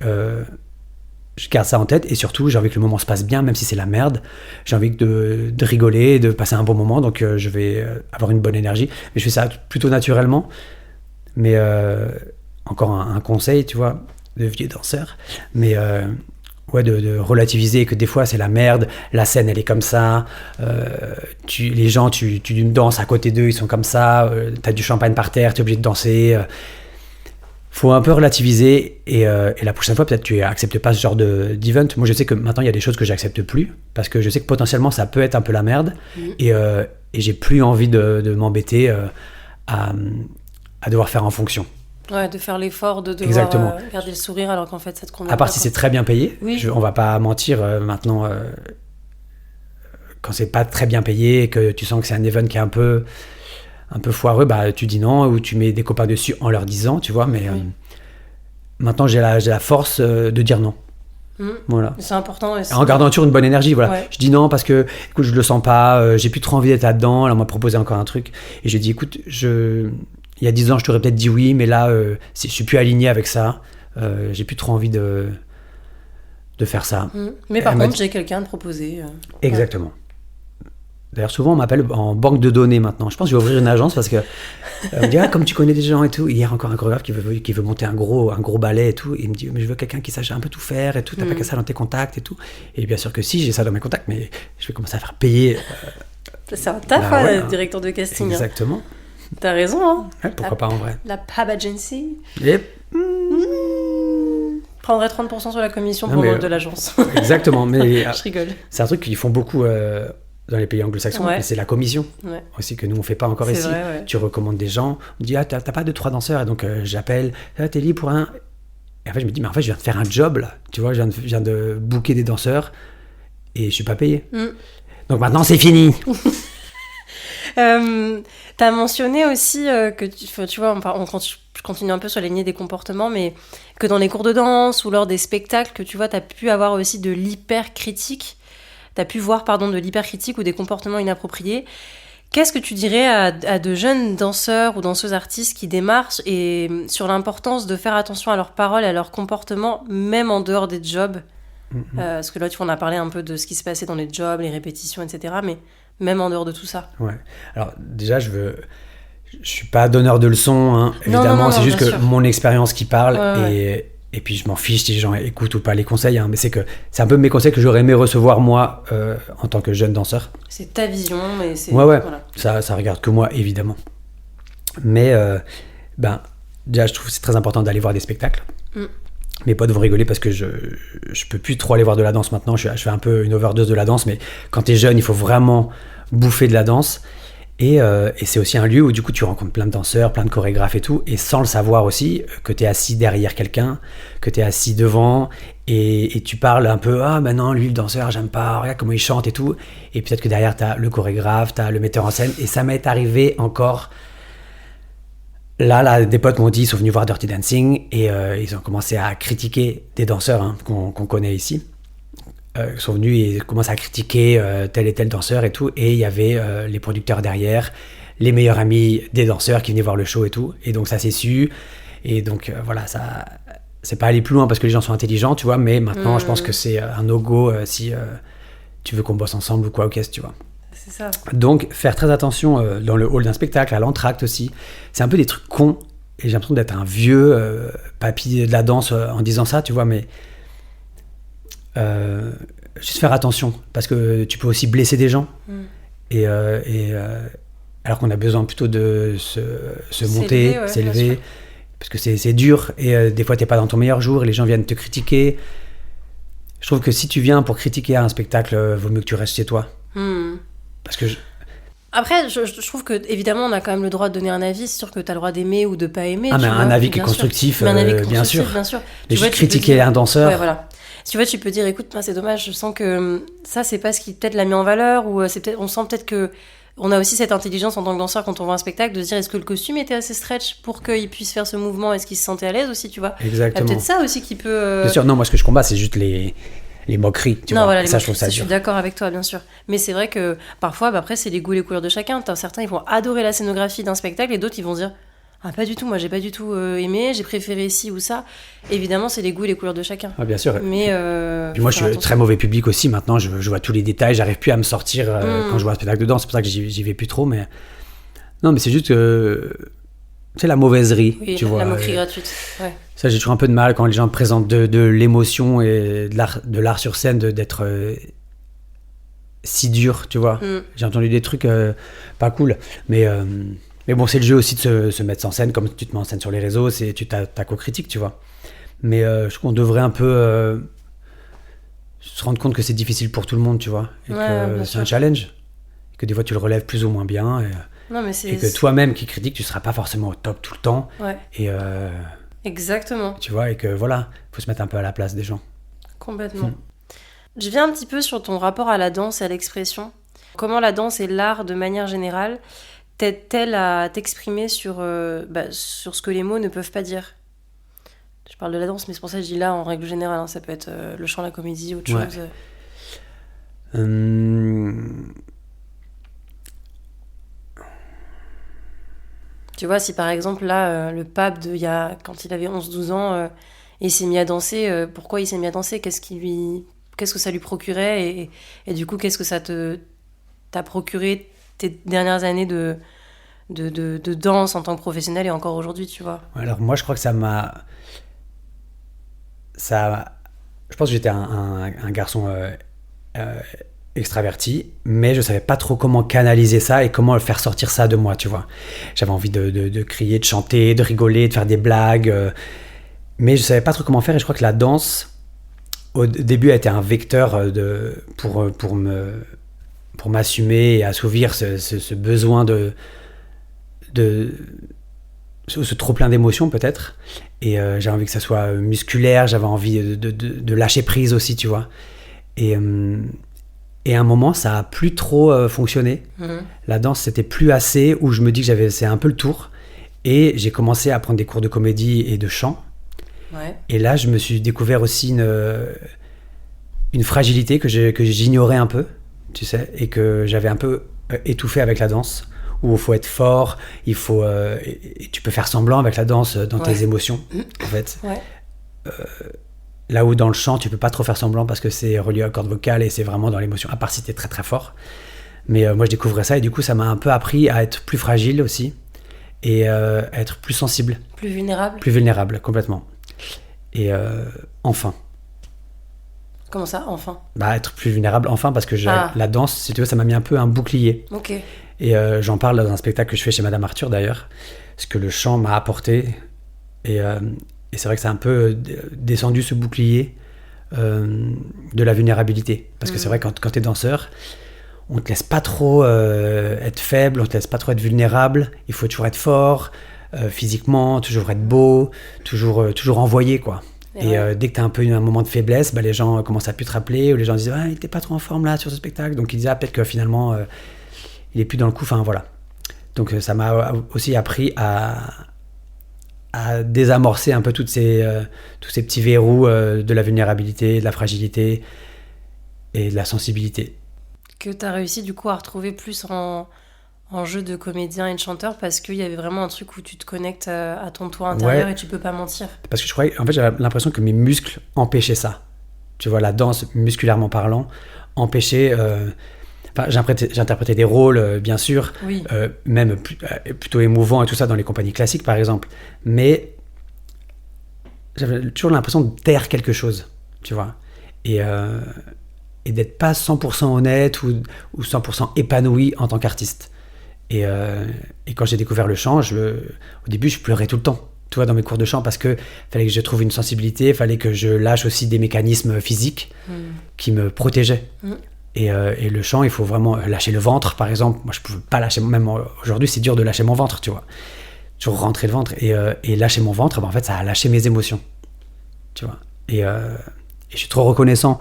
B: je garde ça en tête et surtout j'ai envie que le moment se passe bien, même si c'est la merde. J'ai envie de rigoler, de passer un bon moment, donc je vais avoir une bonne énergie. Mais je fais ça plutôt naturellement. Mais encore un conseil, tu vois, de vieux danseur, mais de relativiser que des fois c'est la merde, la scène elle est comme ça, les gens tu danses à côté d'eux, ils sont comme ça, t'as du champagne par terre, t'es obligé de danser. Faut un peu relativiser et la prochaine fois peut-être tu acceptes pas ce genre d'event. Moi je sais que maintenant il y a des choses que j'accepte plus parce que je sais que potentiellement ça peut être un peu la merde et j'ai plus envie de m'embêter à devoir faire en fonction.
A: Ouais, de faire l'effort de devoir garder le sourire alors qu'en fait ça te convient.
B: À part si c'est très bien payé,
A: oui.
B: On va pas mentir maintenant. Quand c'est pas très bien payé et que tu sens que c'est un event qui est un peu foireux, bah tu dis non ou tu mets des copains dessus en leur disant, tu vois. Mais maintenant j'ai la force de dire non. Voilà.
A: C'est important.
B: En gardant toujours une bonne énergie, voilà.
A: Ouais.
B: Je dis non parce que écoute, je le sens pas, j'ai plus trop envie d'être là-dedans. Là on m'a proposé encore un truc et je dis écoute, il y a 10 ans je t'aurais peut-être dit oui, mais là je suis plus aligné avec ça. j'ai plus trop envie de faire ça.
A: Mais par contre, j'ai quelqu'un à te proposer.
B: Exactement. D'ailleurs, souvent, on m'appelle en banque de données maintenant. Je pense que je vais ouvrir une agence parce que on me dit, comme tu connais des gens et tout. Hier, encore un chorégraphe qui veut monter un gros ballet et tout. Et il me dit, mais je veux quelqu'un qui sache un peu tout faire et tout. T'as pas qu'à ça dans tes contacts et tout. Et bien sûr que si, j'ai ça dans mes contacts, mais je vais commencer à faire payer.
A: C'est un taf, directeur de casting.
B: Exactement.
A: Hein. T'as raison, hein.
B: Ouais, pourquoi pas en vrai.
A: La Pab Agency.
B: Yep.
A: Prendrait 30% sur la commission de l'agence.
B: Exactement, mais
A: je rigole.
B: C'est un truc qu'ils font beaucoup dans les pays anglo-saxons, c'est la commission aussi que nous on fait pas encore ici.
A: Vrai. Tu
B: recommandes des gens, on me dit t'as pas 2-3 danseurs et donc j'appelle, t'es libre pour un. Et en fait je me dis mais en fait je viens de faire un job là, tu vois, je viens de booker des danseurs et je suis pas payé. Donc maintenant c'est fini.
A: T'as mentionné aussi que tu vois, je continue un peu sur la lignée des comportements, mais que dans les cours de danse ou lors des spectacles, que tu vois, t'as pu avoir aussi de l'hypercritique, de l'hypercritique ou des comportements inappropriés. Qu'est-ce que tu dirais à de jeunes danseurs ou danseuses artistes qui démarrent et sur l'importance de faire attention à leurs paroles et à leurs comportements, même en dehors des jobs parce que là, tu vois, on a parlé un peu de ce qui se passait dans les jobs, les répétitions, etc., mais même en dehors de tout ça.
B: Ouais. Alors déjà, je suis pas donneur de leçons, hein, évidemment. Non, c'est juste que sûr. Mon expérience qui parle et puis je m'en fiche si les gens écoutent ou pas les conseils. Hein, mais c'est un peu mes conseils que j'aurais aimé recevoir moi en tant que jeune danseur.
A: C'est ta vision, mais c'est
B: voilà. Ça regarde que moi évidemment. Mais déjà, je trouve que c'est très important d'aller voir des spectacles. Mes potes vont rigoler parce que je peux plus trop aller voir de la danse maintenant. Je fais un peu une overdose de la danse, mais quand t'es jeune, il faut vraiment bouffer de la danse. Et c'est aussi un lieu où du coup tu rencontres plein de danseurs, plein de chorégraphes et tout, et sans le savoir aussi que t'es assis derrière quelqu'un, que t'es assis devant, et tu parles un peu, non, lui le danseur, j'aime pas, regarde comment il chante et tout, et peut-être que derrière t'as le chorégraphe, t'as le metteur en scène, et ça m'est arrivé encore. Là, des potes m'ont dit, ils sont venus voir Dirty Dancing, et ils ont commencé à critiquer des danseurs qu'on connaît ici. Ils sont venus et commencent à critiquer tel et tel danseur et tout, et il y avait les producteurs derrière, les meilleurs amis des danseurs qui venaient voir le show et tout, et donc ça s'est su, et donc voilà, ça c'est pas aller plus loin parce que les gens sont intelligents, tu vois, mais maintenant je pense que c'est un no-go si tu veux qu'on bosse ensemble ou quoi, ok, tu vois.
A: C'est ça.
B: Donc faire très attention dans le hall d'un spectacle, à l'entracte aussi, c'est un peu des trucs cons, et j'ai l'impression d'être un vieux papy de la danse en disant ça, tu vois, mais juste faire attention parce que tu peux aussi blesser des gens et alors qu'on a besoin plutôt de se monter, s'élever parce que c'est dur et des fois t'es pas dans ton meilleur jour et les gens viennent te critiquer. Je trouve que si tu viens pour critiquer à un spectacle, vaut mieux que tu restes chez toi parce que
A: Après, je trouve que évidemment on a quand même le droit de donner un avis. C'est sûr que tu as le droit d'aimer ou de pas aimer.
B: Mais un avis qui est constructif, bien sûr. Mais juste critiquer un danseur.
A: Ouais, voilà. Tu vois, tu peux dire, écoute, c'est dommage, je sens que ça, c'est pas ce qui peut-être l'a mis en valeur, ou on sent peut-être que on a aussi cette intelligence en tant que danseur quand on voit un spectacle de se dire, est-ce que le costume était assez stretch pour qu'il puisse faire ce mouvement, est-ce qu'il se sentait à l'aise aussi, tu vois.
B: Exactement.
A: Il y a peut-être ça aussi qui peut.
B: Bien sûr, non, moi ce que je combats, c'est juste les moqueries, tu vois.
A: Voilà,
B: ça, je trouve ça dur.
A: Je suis d'accord avec toi, bien sûr. Mais c'est vrai que parfois, après, c'est les goûts et les couleurs de chacun. Certains, ils vont adorer la scénographie d'un spectacle et d'autres, ils vont dire, pas du tout, moi j'ai pas du tout aimé, j'ai préféré ci ou ça. Évidemment, c'est les goûts et les couleurs de chacun.
B: Bien sûr.
A: Mais
B: puis moi je suis très mauvais public aussi maintenant, je vois tous les détails, j'arrive plus à me sortir quand je vois un spectacle de danse, c'est pour ça que j'y vais plus trop, mais non, mais c'est juste que c'est la mauvaiserie, tu vois.
A: La moquerie gratuite, ouais.
B: Ça, j'ai toujours un peu de mal quand les gens présentent de l'émotion et de l'art sur scène, d'être si dur, tu vois. J'ai entendu des trucs pas cool, mais bon, c'est le jeu aussi de se mettre en scène, comme tu te mets en scène sur les réseaux, tu ta co-critique, tu vois. Mais je trouve qu'on devrait un peu se rendre compte que c'est difficile pour tout le monde, tu vois. Et que c'est un challenge. Et que des fois, tu le relèves plus ou moins bien. Et que toi-même qui critique, tu ne seras pas forcément au top tout le temps.
A: Ouais.
B: Et
A: exactement.
B: Tu vois, et que voilà, il faut se mettre un peu à la place des gens.
A: Complètement. Je viens un petit peu sur ton rapport à la danse et à l'expression. Comment la danse et l'art, de manière générale, t'aide-t-elle à t'exprimer sur ce que les mots ne peuvent pas dire? Je parle de la danse, mais c'est pour ça que je dis là en règle générale. Ça peut être le chant, la comédie, autre chose. Tu vois, si par exemple là, le pape quand il avait 11-12 ans, Et il s'est mis à danser. Pourquoi il s'est mis à danser? Qu'est-ce que ça lui procurait? Et du coup, qu'est-ce que ça t'a procuré tes dernières années de danse en tant que professionnel et encore aujourd'hui, tu vois?
B: Alors moi, je crois que je pense que j'étais un garçon euh, extraverti, mais je savais pas trop comment canaliser ça et comment faire sortir ça de moi, tu vois. J'avais envie de crier, de chanter, de rigoler, de faire des blagues, mais je savais pas trop comment faire. Et je crois que la danse, au début, a été un vecteur pour m'assumer et assouvir ce besoin ce trop plein d'émotions peut-être. Et j'avais envie que ça soit musculaire, j'avais envie de lâcher prise aussi, tu vois. Et à un moment, ça a plus trop fonctionné. La danse, c'était plus assez, où je me dis que c'est un peu le tour. Et j'ai commencé à prendre des cours de comédie et de chant.
A: Ouais.
B: Et là, je me suis découvert aussi une fragilité que j'ignorais un peu, tu sais, et que j'avais un peu étouffé avec la danse, où il faut être fort, et tu peux faire semblant avec la danse dans tes émotions, en fait.
A: Ouais.
B: Là où dans le chant, tu peux pas trop faire semblant parce que c'est relié à la corde vocale et c'est vraiment dans l'émotion, à part si t'es très très fort. Mais moi, je découvrais ça et du coup, ça m'a un peu appris à être plus fragile aussi et à être plus sensible.
A: Plus vulnérable?
B: Plus vulnérable, complètement. Et enfin.
A: Comment ça, enfin?
B: Bah, être plus vulnérable, enfin, parce que la danse, si tu veux, ça m'a mis un peu un bouclier.
A: Ok.
B: Et j'en parle dans un spectacle que je fais chez Madame Arthur d'ailleurs, ce que le chant m'a apporté. Et c'est vrai que c'est un peu descendu ce bouclier de la vulnérabilité. Parce que c'est vrai que quand t'es danseur, on te laisse pas trop être faible, on te laisse pas trop être vulnérable. Il faut toujours être fort, physiquement, toujours être beau, toujours envoyer, quoi. Et dès que t'as un peu un moment de faiblesse, bah, les gens commencent à plus te rappeler, ou les gens disent il était pas trop en forme là sur ce spectacle. Donc ils disent peut-être que finalement il est plus dans le coup. Enfin voilà. Donc ça m'a aussi appris à désamorcer un peu tous ces petits verrous de la vulnérabilité, de la fragilité et de la sensibilité.
A: Que tu as réussi du coup à retrouver plus en jeu de comédien et de chanteur parce qu'il y avait vraiment un truc où tu te connectes à ton toi intérieur et tu peux pas mentir.
B: Parce que je croyais, en fait, j'avais l'impression que mes muscles empêchaient ça. Tu vois, la danse, musculairement parlant, empêchait... j'interprétais des rôles, bien sûr,
A: oui.
B: Même plutôt émouvants et tout ça dans les compagnies classiques, par exemple. Mais j'avais toujours l'impression de taire quelque chose, tu vois. Et d'être pas 100% honnête ou 100% épanoui en tant qu'artiste. Et quand j'ai découvert le chant, au début, je pleurais tout le temps, tu vois, dans mes cours de chant, parce que fallait que je trouve une sensibilité, il fallait que je lâche aussi des mécanismes physiques qui me protégeaient. Et le chant, il faut vraiment lâcher le ventre, par exemple. Moi, je pouvais pas lâcher, même aujourd'hui, c'est dur de lâcher mon ventre, tu vois. Toujours rentrer le ventre. Et lâcher mon ventre, en fait, ça a lâché mes émotions, tu vois. Et je suis trop reconnaissant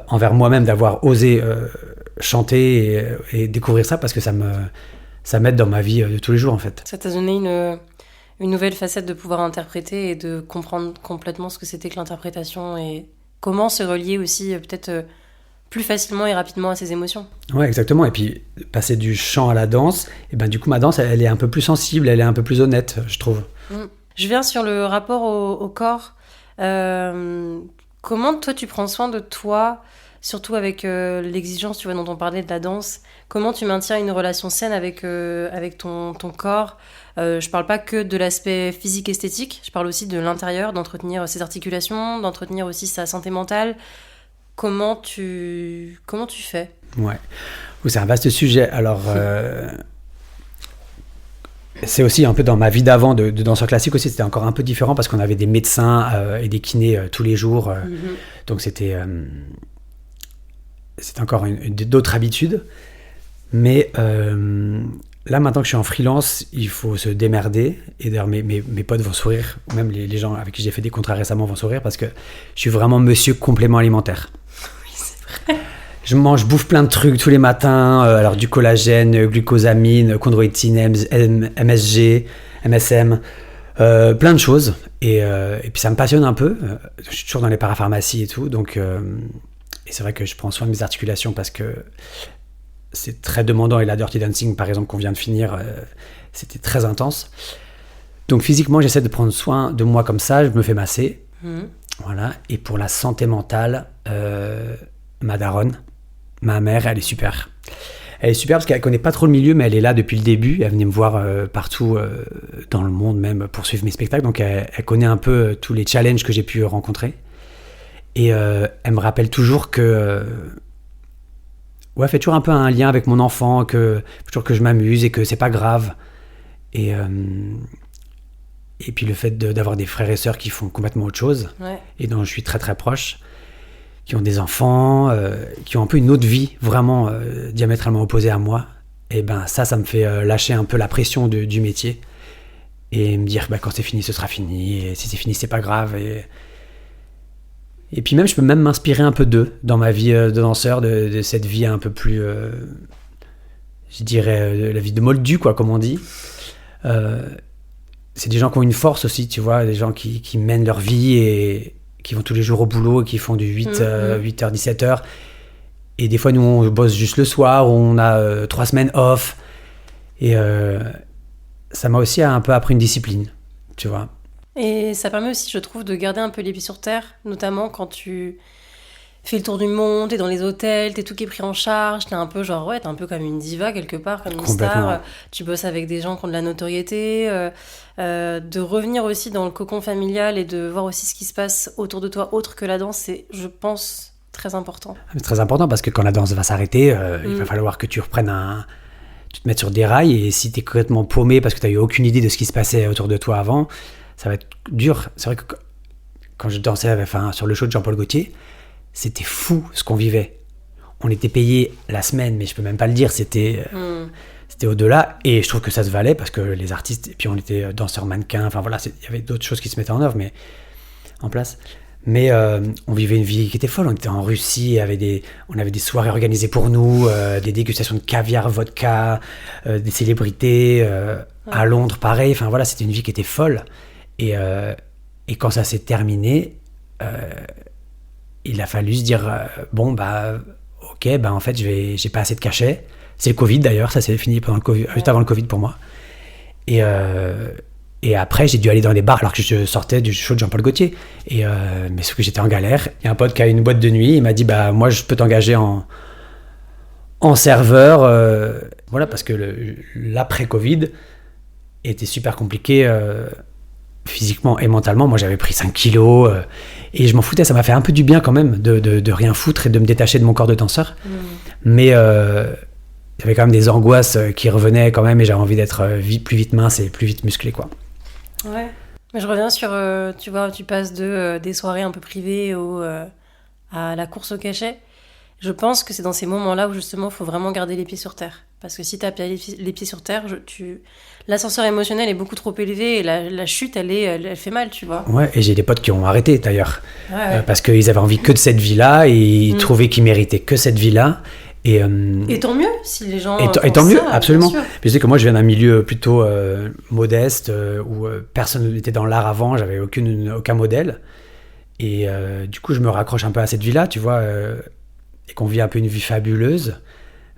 B: envers moi-même d'avoir osé chanter et découvrir ça, parce que ça m'aide dans ma vie de tous les jours, en fait.
A: Ça t'a donné une nouvelle facette de pouvoir interpréter et de comprendre complètement ce que c'était que l'interprétation et comment se relier aussi peut-être plus facilement et rapidement à ses émotions.
B: Ouais, exactement. Et puis passer du chant à la danse, et ben du coup ma danse elle est un peu plus sensible, elle est un peu plus honnête, je trouve.
A: Je viens sur le rapport au corps. Comment toi tu prends soin de toi, surtout avec l'exigence, tu vois, dont on parlait de la danse. Comment tu maintiens une relation saine avec ton corps? Je parle pas que de l'aspect physique esthétique, je parle aussi de l'intérieur, d'entretenir ses articulations, d'entretenir aussi sa santé mentale. Comment tu fais? Ouais,
B: c'est un vaste sujet. Alors, c'est aussi un peu dans ma vie d'avant de danseur classique aussi, c'était encore un peu différent parce qu'on avait des médecins et des kinés tous les jours. Donc c'était encore d'autres habitudes. Mais là, maintenant que je suis en freelance, il faut se démerder. Et d'ailleurs, mes potes vont sourire, ou même les gens avec qui j'ai fait des contrats récemment vont sourire parce que je suis vraiment monsieur complément alimentaire. Je bouffe plein de trucs tous les matins, alors du collagène, glucosamine, chondroïtine, MSG, MSM, plein de choses. Et puis ça me passionne un peu. Je suis toujours dans les parapharmacies et tout. Donc, et c'est vrai que je prends soin de mes articulations parce que c'est très demandant. Et la Dirty Dancing, par exemple, qu'on vient de finir, c'était très intense. Donc physiquement, j'essaie de prendre soin de moi comme ça. Je me fais masser.
A: Mhm.
B: Voilà. Et pour la santé mentale, ma daronne, ma mère, elle est super. Elle est super parce qu'elle connaît pas trop le milieu, mais elle est là depuis le début. Elle venait me voir partout dans le monde, même pour suivre mes spectacles. Donc elle connaît un peu tous les challenges que j'ai pu rencontrer. Et elle me rappelle toujours que... ouais, elle fait toujours un peu un lien avec mon enfant, que toujours que je m'amuse et que c'est pas grave. Et puis le fait d'avoir des frères et sœurs qui font complètement autre chose,
A: Ouais.
B: et dont je suis très très proche, qui ont des enfants, qui ont un peu une autre vie vraiment diamétralement opposée à moi, et ben ça me fait lâcher un peu la pression du métier et me dire quand c'est fini ce sera fini, et si c'est fini c'est pas grave, et puis même je peux même m'inspirer un peu d'eux dans ma vie de danseur, de cette vie un peu plus je dirais la vie de moldu quoi, comme on dit. C'est des gens qui ont une force aussi, tu vois, des gens qui mènent leur vie et qui vont tous les jours au boulot, qui font du 8h, 17h. Et des fois, nous, on bosse juste le soir, on a 3 semaines off. Et ça m'a aussi un peu appris une discipline, tu vois.
A: Et ça permet aussi, je trouve, de garder un peu les pieds sur terre, notamment quand tu fais le tour du monde, t'es dans les hôtels, t'es tout qui est pris en charge, t'es un peu genre, ouais, t'es un peu comme une diva quelque part, comme une star. Tu bosses avec des gens qui ont de la notoriété, de revenir aussi dans le cocon familial et de voir aussi ce qui se passe autour de toi, autre que la danse, c'est, je pense, très important.
B: C'est très important parce que quand la danse va s'arrêter, il va falloir que tu reprennes tu te mettes sur des rails, et si t'es complètement paumé parce que t'as eu aucune idée de ce qui se passait autour de toi avant, ça va être dur. C'est vrai que quand je dansais sur le show de Jean-Paul Gaultier, c'était fou ce qu'on vivait. On était payé la semaine, mais je peux même pas le dire, c'était au-delà, et je trouve que ça se valait parce que les artistes, et puis on était danseurs mannequins, enfin voilà, il y avait d'autres choses qui se mettaient en œuvre, mais en place. Mais on vivait une vie qui était folle. On était en Russie, on avait des soirées organisées pour nous, des dégustations de caviar, vodka, des célébrités. À Londres, pareil. Enfin voilà, c'était une vie qui était folle. Et quand ça s'est terminé, il a fallu se dire ok, en fait, j'ai pas assez de cachet. C'est le Covid d'ailleurs, ça s'est fini pendant le COVID, juste avant le Covid pour moi. Et après, j'ai dû aller dans des bars alors que je sortais du show de Jean-Paul Gaultier. Mais sauf que j'étais en galère. Il y a un pote qui a une boîte de nuit. Il m'a dit, moi, je peux t'engager en serveur. Voilà, parce que l'après-Covid était super compliqué physiquement et mentalement. Moi, j'avais pris 5 kilos et je m'en foutais. Ça m'a fait un peu du bien quand même de rien foutre et de me détacher de mon corps de danseur. Mais... il y avait quand même des angoisses qui revenaient quand même, et j'avais envie d'être plus vite mince et plus vite musclé, quoi.
A: Ouais, mais je reviens sur, tu vois, tu passes des soirées un peu privées à la course au cachet. Je pense que c'est dans ces moments-là où justement il faut vraiment garder les pieds sur terre. Parce que si tu as les pieds sur terre, l'ascenseur émotionnel est beaucoup trop élevé et la chute, elle fait mal, tu vois.
B: Ouais, et j'ai des potes qui ont arrêté d'ailleurs. Parce qu'ils avaient envie que de cette vie-là, et ils trouvaient qu'ils méritaient que cette vie-là. Et
A: tant mieux si les gens
B: et tant mieux, absolument. Mais je sais que moi je viens d'un milieu plutôt modeste où personne n'était dans l'art avant, j'avais aucun modèle, et du coup je me raccroche un peu à cette vie-là, tu vois, et qu'on vit un peu une vie fabuleuse,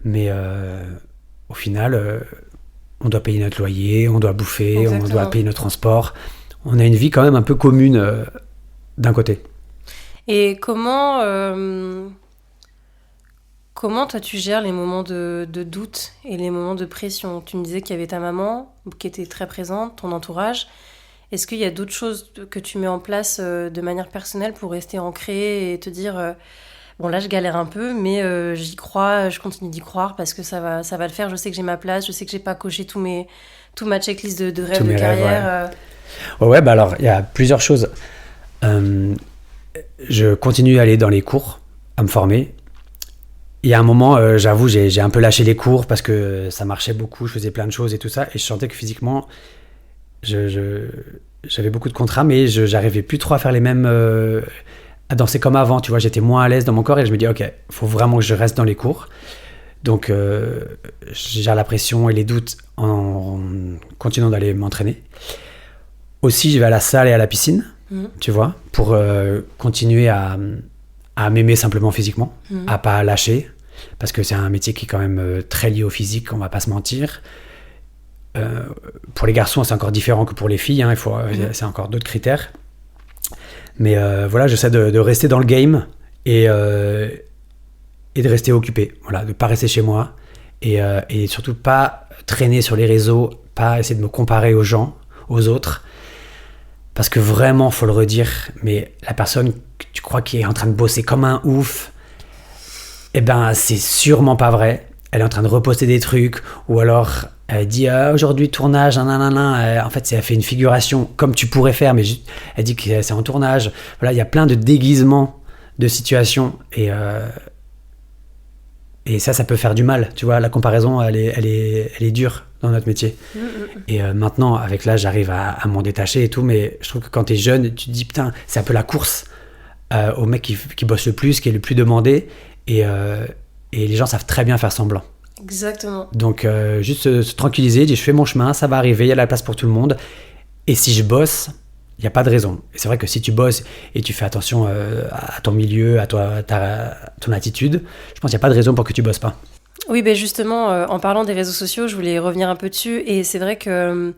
B: mais au final on doit payer notre loyer, on doit bouffer, exactement. On doit payer nos transports, on a une vie quand même un peu commune d'un côté.
A: Et Comment toi tu gères les moments de doute et les moments de pression ? Tu me disais qu'il y avait ta maman qui était très présente, ton entourage. Est-ce qu'il y a d'autres choses que tu mets en place de manière personnelle pour rester ancré et te dire bon là je galère un peu mais j'y crois, je continue d'y croire parce que ça va le faire, je sais que j'ai ma place, je sais que j'ai pas coché toute ma checklist de rêves, de carrière.
B: Ouais, alors il y a plusieurs choses. Je continue à aller dans les cours, à me former. Il y a un moment, j'avoue, j'ai un peu lâché les cours parce que ça marchait beaucoup, je faisais plein de choses et tout ça, et je sentais que physiquement, j'avais beaucoup de contrats, mais j'arrivais plus trop à faire les mêmes... à danser comme avant, tu vois, j'étais moins à l'aise dans mon corps, et je me dis, ok, faut vraiment que je reste dans les cours. Donc, je gère la pression et les doutes en continuant d'aller m'entraîner. Aussi, je vais à la salle et à la piscine, tu vois, pour continuer à m'aimer simplement physiquement, à pas lâcher, parce que c'est un métier qui est quand même très lié au physique, on va pas se mentir. Pour les garçons, c'est encore différent que pour les filles, hein, c'est encore d'autres critères. Mais voilà, j'essaie de rester dans le game et de rester occupé. Voilà, de pas rester chez moi et surtout pas traîner sur les réseaux, pas essayer de me comparer aux gens, aux autres. Parce que vraiment, faut le redire, mais la personne que tu crois qui est en train de bosser comme un ouf, eh ben, c'est sûrement pas vrai. Elle est en train de reposter des trucs, ou alors elle dit aujourd'hui tournage, nanana. En fait, elle fait une figuration comme tu pourrais faire, mais elle dit que c'est en tournage. Voilà, il y a plein de déguisements de situations et ça peut faire du mal. Tu vois, la comparaison, elle est dure dans notre métier. Et maintenant, avec l'âge, j'arrive à m'en détacher et tout, mais je trouve que quand t'es jeune, tu te dis putain, c'est un peu la course au mec qui bosse le plus, qui est le plus demandé, et les gens savent très bien faire semblant.
A: Exactement.
B: Donc juste se tranquilliser, dire je fais mon chemin, ça va arriver, il y a la place pour tout le monde, et si je bosse, il n'y a pas de raison. Et c'est vrai que si tu bosses et tu fais attention à ton milieu, à ton attitude, je pense qu'il n'y a pas de raison pour que tu bosses pas.
A: Oui, ben justement, en parlant des réseaux sociaux, je voulais revenir un peu dessus. Et c'est vrai que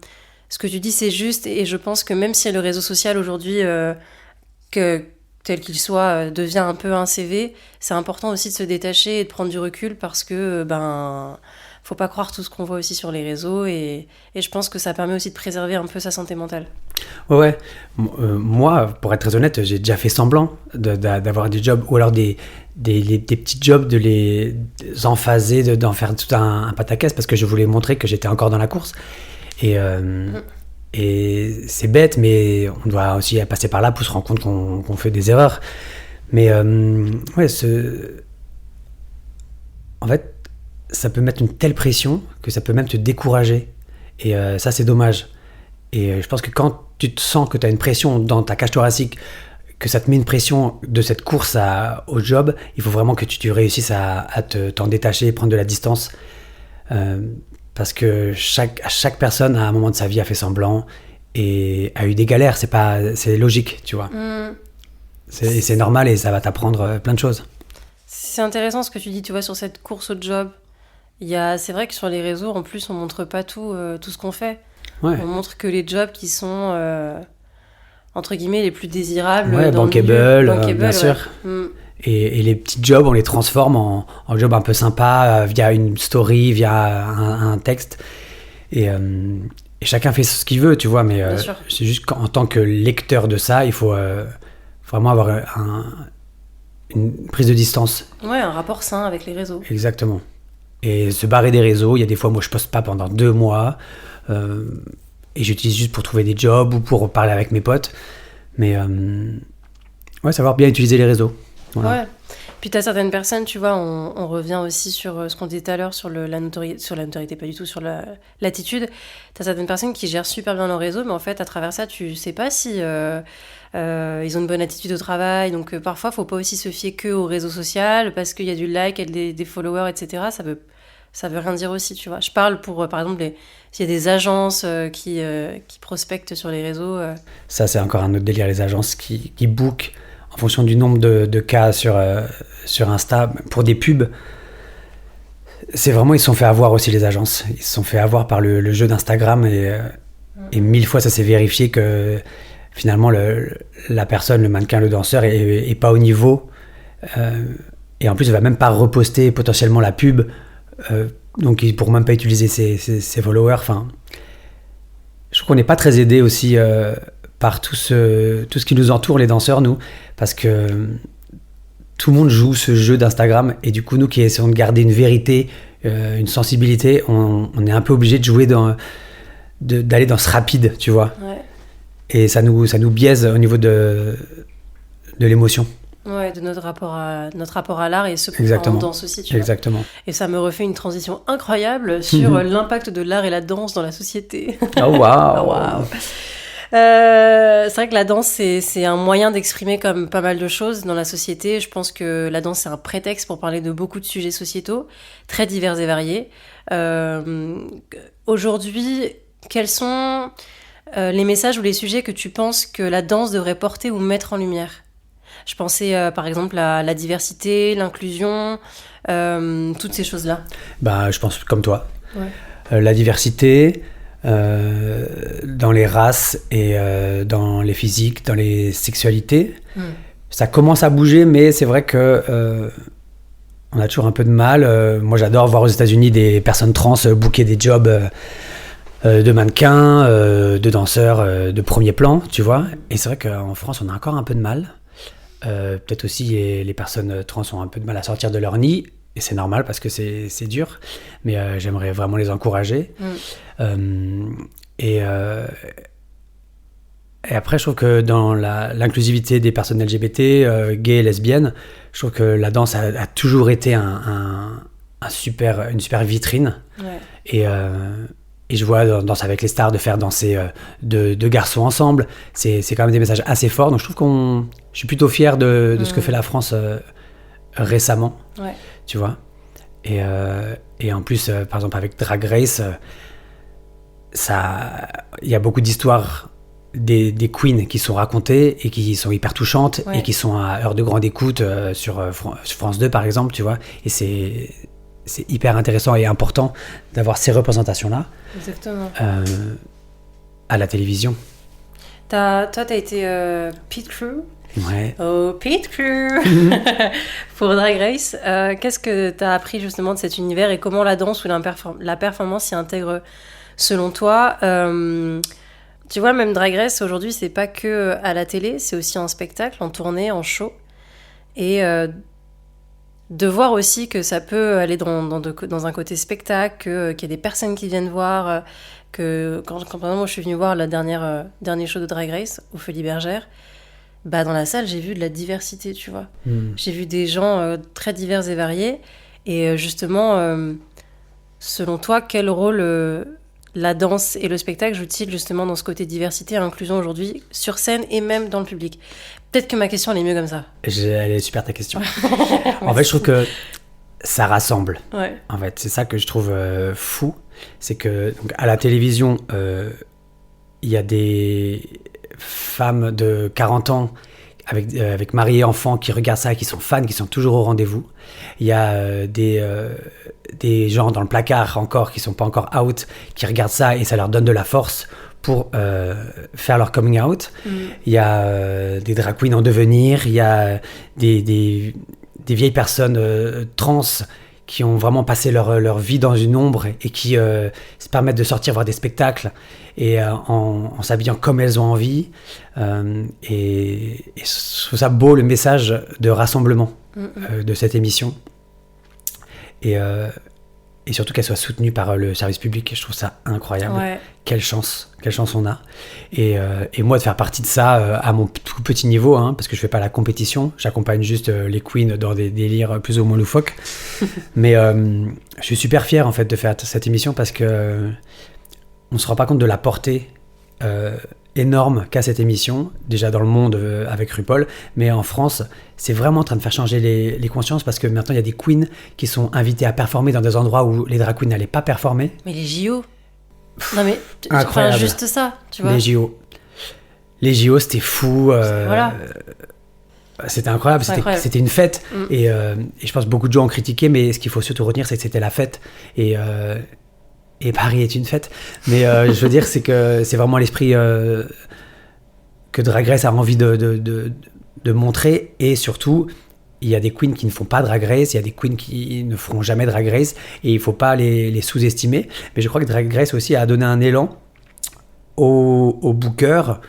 A: ce que tu dis, c'est juste. Et je pense que même si le réseau social aujourd'hui, tel qu'il soit, devient un peu un CV, c'est important aussi de se détacher et de prendre du recul parce que, faut pas croire tout ce qu'on voit aussi sur les réseaux. Et je pense que ça permet aussi de préserver un peu sa santé mentale.
B: Ouais. Moi, pour être très honnête, j'ai déjà fait semblant d'avoir des jobs ou alors des petits jobs, de les emphaser, d'en faire tout un pataquès parce que je voulais montrer que j'étais encore dans la course. Et c'est bête, mais on doit aussi passer par là pour se rendre compte qu'on fait des erreurs. Mais en fait, ça peut mettre une telle pression que ça peut même te décourager. Et ça, c'est dommage. Et je pense que quand tu te sens que tu as une pression dans ta cage thoracique, que ça te met une pression de cette course au job, il faut vraiment que tu réussisses à t'en détacher, prendre de la distance. Parce que chaque personne, à un moment de sa vie, a fait semblant et a eu des galères. C'est logique, tu vois. C'est normal et ça va t'apprendre plein de choses.
A: C'est intéressant ce que tu dis, tu vois, sur cette course au job. C'est vrai que sur les réseaux, en plus, on montre pas tout ce qu'on fait.
B: Ouais.
A: On montre que les jobs qui sont, entre guillemets, les plus désirables.
B: Ouais,
A: dans
B: bankable,
A: le milieu.
B: bien sûr. Et les petits jobs, on les transforme en jobs un peu sympas via une story, via un texte. Et chacun fait ce qu'il veut, tu vois. Mais c'est juste qu'en tant que lecteur de ça, il faut vraiment avoir une prise de distance.
A: Ouais, un rapport sain avec les réseaux.
B: Exactement. Et se barrer des réseaux. Il y a des fois, moi, je poste pas pendant 2 mois. Et j'utilise juste pour trouver des jobs ou pour parler avec mes potes. Mais savoir bien utiliser les réseaux. Voilà.
A: Ouais. Puis t'as certaines personnes, tu vois, on revient aussi sur ce qu'on disait tout à l'heure, sur la notoriété, pas du tout, sur l'attitude. T'as certaines personnes qui gèrent super bien leur réseau, mais en fait, à travers ça, tu sais pas si ils ont une bonne attitude au travail. Donc parfois, faut pas aussi se fier que au réseau social, parce qu'il y a du like, des followers, etc. Ça veut rien dire aussi, tu vois. Je parle pour, par exemple, s'il y a des agences qui prospectent sur les réseaux.
B: Ça, c'est encore un autre délire, les agences qui bookent en fonction du nombre de cas sur Insta pour des pubs. C'est vraiment, ils se sont fait avoir aussi, les agences. Ils se sont fait avoir par le jeu d'Instagram et 1000 fois ça s'est vérifié que finalement la personne, le mannequin, le danseur est pas au niveau. Et en plus, il va même pas reposter potentiellement la pub. Donc ils ne pourront même pas utiliser ses followers. Enfin, je trouve qu'on n'est pas très aidé aussi par tout ce qui nous entoure, les danseurs, nous, parce que tout le monde joue ce jeu d'Instagram et du coup, nous qui essayons de garder une vérité, une sensibilité, on est un peu obligé de jouer d'aller dans ce rapide, tu vois.
A: Ouais.
B: Et ça nous biaise au niveau de l'émotion.
A: Ouais, de notre rapport à l'art et ce qu'on
B: Exactement.
A: fait en danse aussi, tu vois.
B: Exactement.
A: Et ça me refait une transition incroyable sur l'impact de l'art et la danse dans la société.
B: Oh waouh.
A: Oh, wow. C'est vrai que la danse, c'est un moyen d'exprimer comme pas mal de choses dans la société. Je pense que la danse, c'est un prétexte pour parler de beaucoup de sujets sociétaux, très divers et variés. Aujourd'hui, quels sont les messages ou les sujets que tu penses que la danse devrait porter ou mettre en lumière ? Je pensais par exemple à la diversité, l'inclusion, toutes ces choses-là.
B: Je pense comme toi.
A: Ouais.
B: La diversité, dans les races et dans les physiques, dans les sexualités. Ça commence à bouger, mais c'est vrai que on a toujours un peu de mal. Moi, j'adore voir aux États-Unis des personnes trans booker des jobs de mannequins, de danseurs de premier plan, tu vois. Et c'est vrai qu'en France, on a encore un peu de mal. Peut-être aussi les personnes trans ont un peu de mal à sortir de leur nid. Et c'est normal parce que c'est dur. Mais j'aimerais vraiment les encourager. Et après, je trouve que dans l'inclusivité des personnes LGBT, gays et lesbiennes, je trouve que la danse a toujours été une super vitrine. Ouais. Et je vois dans Danse avec les stars de faire danser deux garçons ensemble. C'est quand même des messages assez forts. Donc je trouve je suis plutôt fier de ce que fait la France récemment. Ouais. Tu vois. Et en plus, par exemple, avec Drag Race, il y a beaucoup d'histoires des queens qui sont racontées et qui sont hyper touchantes, ouais. Et qui sont à heure de grande écoute sur France 2 par exemple, tu vois. Et c'est hyper intéressant et important d'avoir ces représentations-là. Exactement. À la télévision.
A: Toi, t'as été pit crew.
B: Ouais.
A: Oh, pit crew. Pour Drag Race. Qu'est-ce que t'as appris justement de cet univers et comment la danse ou la performance s'y intègre selon toi? Tu vois, même Drag Race, aujourd'hui, c'est pas que à la télé, c'est aussi en spectacle, en tournée, en show. Et de voir aussi que ça peut aller dans un côté spectacle, qu'il y a des personnes qui viennent voir, que quand par exemple, moi, je suis venue voir dernier show de Drag Race, au Folies Bergère, bah, dans la salle, j'ai vu de la diversité, tu vois. J'ai vu des gens très divers et variés. Et justement, selon toi, quel rôle... la danse et le spectacle jouent-ils justement dans ce côté diversité et inclusion aujourd'hui, sur scène et même dans le public? Peut-être que ma question, elle est mieux comme ça.
B: Elle est super ta question. En fait, je trouve que ça rassemble. Ouais. En fait, c'est ça que je trouve fou. C'est que donc, à la télévision, il y a des femmes de 40 ans avec mari et enfant qui regardent ça, qui sont fans, qui sont toujours au rendez-vous. Il y a des gens dans le placard encore qui sont pas encore out, qui regardent ça et ça leur donne de la force pour faire leur coming out. Il y a des drag queens en devenir, il y a des vieilles personnes trans qui ont vraiment passé leur vie dans une ombre et qui se permettent de sortir voir des spectacles et en s'habillant comme elles ont envie. Et je trouve ça beau, le message de rassemblement de cette émission. Et surtout qu'elle soit soutenue par le service public. Je trouve ça incroyable. Ouais. Quelle chance on a. Et moi, de faire partie de ça à mon tout petit niveau, hein, parce que je fais pas la compétition, j'accompagne juste les queens dans des délires plus ou moins loufoques. Mais je suis super fier en fait de faire cette émission parce que on se rend pas compte de la portée énorme qu'a cette émission, déjà dans le monde avec RuPaul, mais en France, c'est vraiment en train de faire changer les consciences parce que maintenant, il y a des queens qui sont invitées à performer dans des endroits où les drag queens n'allaient pas performer.
A: Mais les JO. Non mais, enfin, juste ça, tu vois.
B: Les JO, c'était fou.
A: Voilà.
B: C'était incroyable, c'était une fête. Et je pense que beaucoup de gens ont critiqué, mais ce qu'il faut surtout retenir, c'est que c'était la fête. Et Paris est une fête. Mais je veux dire, c'est que c'est vraiment l'esprit que Drag Race a envie de montrer. Et surtout, il y a des queens qui ne font pas Drag Race, il y a des queens qui ne feront jamais Drag Race. Et il ne faut pas les sous-estimer. Mais je crois que Drag Race aussi a donné un élan aux bookers,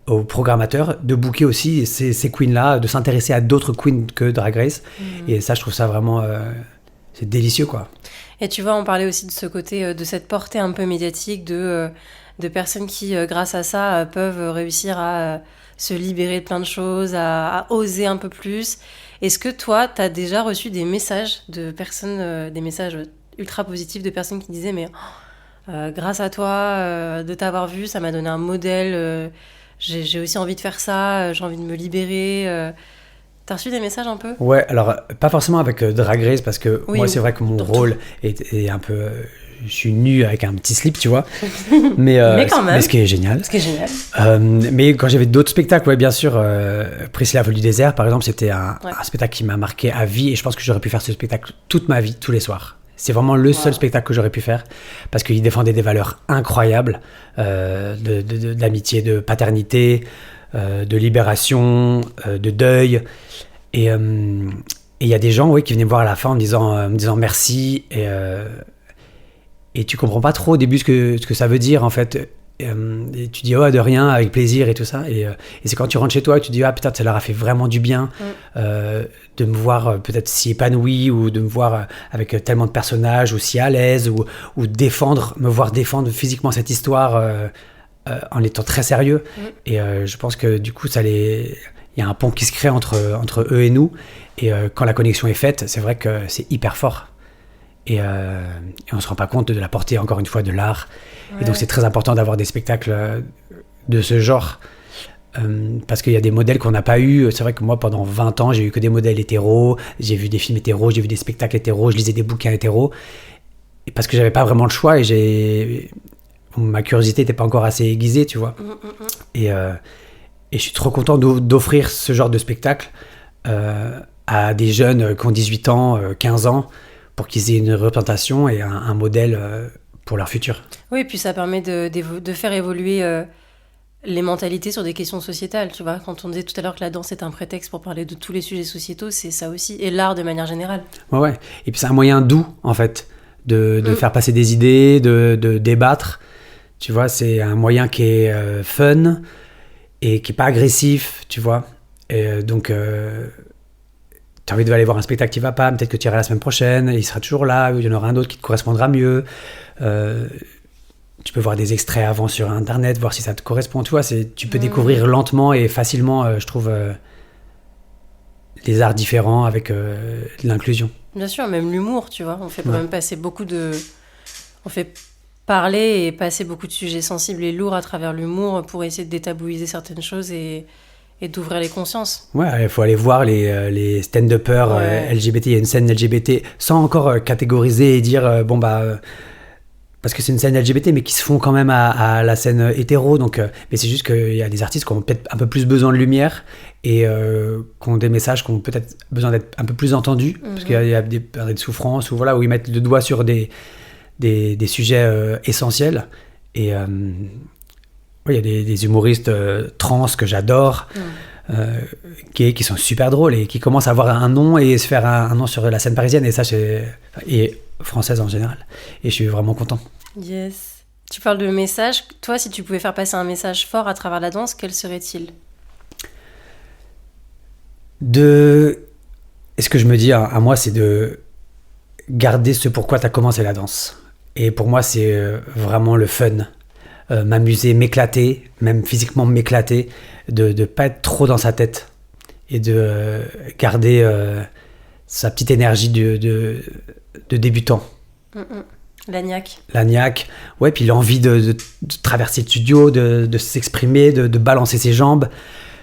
B: aux programmateurs, de booker aussi ces queens-là, de s'intéresser à d'autres queens que Drag Race. Et ça, je trouve ça vraiment... c'est délicieux, quoi.
A: Et tu vois, on parlait aussi de ce côté, de cette portée un peu médiatique de personnes qui, grâce à ça, peuvent réussir à se libérer de plein de choses, à oser un peu plus. Est-ce que toi, tu as déjà reçu des messages de personnes, des messages ultra positifs de personnes qui disaient « mais grâce à toi, de t'avoir vu, ça m'a donné un modèle, j'ai aussi envie de faire ça, j'ai envie de me libérer ». T'as reçu des messages un peu ? Ouais,
B: alors pas forcément avec Drag Race parce que moi c'est vrai que mon rôle est un peu... je suis nu avec un petit slip, tu vois. Mais quand même. Mais ce qui est génial. Mais quand j'avais d'autres spectacles, ouais, bien sûr, Priscilla Vol du désert, par exemple, c'était un spectacle qui m'a marqué à vie et je pense que j'aurais pu faire ce spectacle toute ma vie, tous les soirs. C'est vraiment le seul spectacle que j'aurais pu faire parce qu'il défendait des valeurs incroyables d'amitié, de paternité, de libération, de deuil. Et il y a des gens qui venaient me voir à la fin en me disant merci. Et tu comprends pas trop au début ce que ça veut dire en fait. Et tu dis de rien, avec plaisir et tout ça. Et c'est quand tu rentres chez toi que tu dis putain, ça leur a fait vraiment du bien de me voir peut-être si épanoui ou de me voir avec tellement de personnages ou si à l'aise ou me voir défendre physiquement cette histoire en étant très sérieux. Et je pense que du coup il y a un pont qui se crée entre eux et nous. Et quand la connexion est faite, c'est vrai que c'est hyper fort. Et on se rend pas compte de la portée, encore une fois, de l'art. Ouais. Et donc c'est très important d'avoir des spectacles de ce genre parce qu'il y a des modèles qu'on n'a pas eu. C'est vrai que moi pendant 20 ans j'ai eu que des modèles hétéros, j'ai vu des films hétéros, j'ai vu des spectacles hétéros, je lisais des bouquins hétéros, et parce que j'avais pas vraiment le choix et ma curiosité n'était pas encore assez aiguisée, tu vois. Et je suis trop content d'offrir ce genre de spectacle à des jeunes qui ont 18 ans, 15 ans, pour qu'ils aient une représentation et un modèle pour leur futur.
A: Oui, et puis ça permet de faire évoluer les mentalités sur des questions sociétales, tu vois. Quand on disait tout à l'heure que la danse est un prétexte pour parler de tous les sujets sociétaux, c'est ça aussi, et l'art de manière générale.
B: Ouais. Et puis c'est un moyen doux, en fait, de faire passer des idées, de débattre. Tu vois, c'est un moyen qui est fun et qui n'est pas agressif, tu vois. Et donc... tu as envie d'aller voir un spectacle qui va pas, peut-être que tu iras la semaine prochaine, il sera toujours là, ou il y en aura un autre qui te correspondra mieux. Tu peux voir des extraits avant sur Internet, voir si ça te correspond. Tu vois, tu peux découvrir lentement et facilement, je trouve, les arts différents avec l'inclusion.
A: Bien sûr, même l'humour, tu vois. On fait quand même passer on fait parler et passer beaucoup de sujets sensibles et lourds à travers l'humour pour essayer de détabouiser certaines choses et d'ouvrir les consciences.
B: Ouais, il faut aller voir les stand-uppers LGBT. Il y a une scène LGBT sans encore catégoriser et dire parce que c'est une scène LGBT mais qui se font quand même à la scène hétéro. Donc, mais c'est juste qu'il y a des artistes qui ont peut-être un peu plus besoin de lumière et qui ont des messages qui ont peut-être besoin d'être un peu plus entendus parce qu'il y a des périodes de souffrance où ils mettent le doigt sur des sujets essentiels. Et il y a des humoristes trans que j'adore, gays, qui sont super drôles et qui commencent à avoir un nom et se faire un nom sur la scène parisienne. Et ça, et française en général. Et je suis vraiment content.
A: Yes. Tu parles de message. Toi, si tu pouvais faire passer un message fort à travers la danse, quel serait-il ? Et ce que je me dis à moi, c'est de garder ce pourquoi tu as commencé la danse. Et pour moi, c'est vraiment le fun. M'amuser, m'éclater, même physiquement m'éclater, de ne pas être trop dans sa tête et de garder sa petite énergie de débutant. La niaque.
B: La niaque, ouais, puis l'envie de traverser le studio, de s'exprimer, de balancer ses jambes.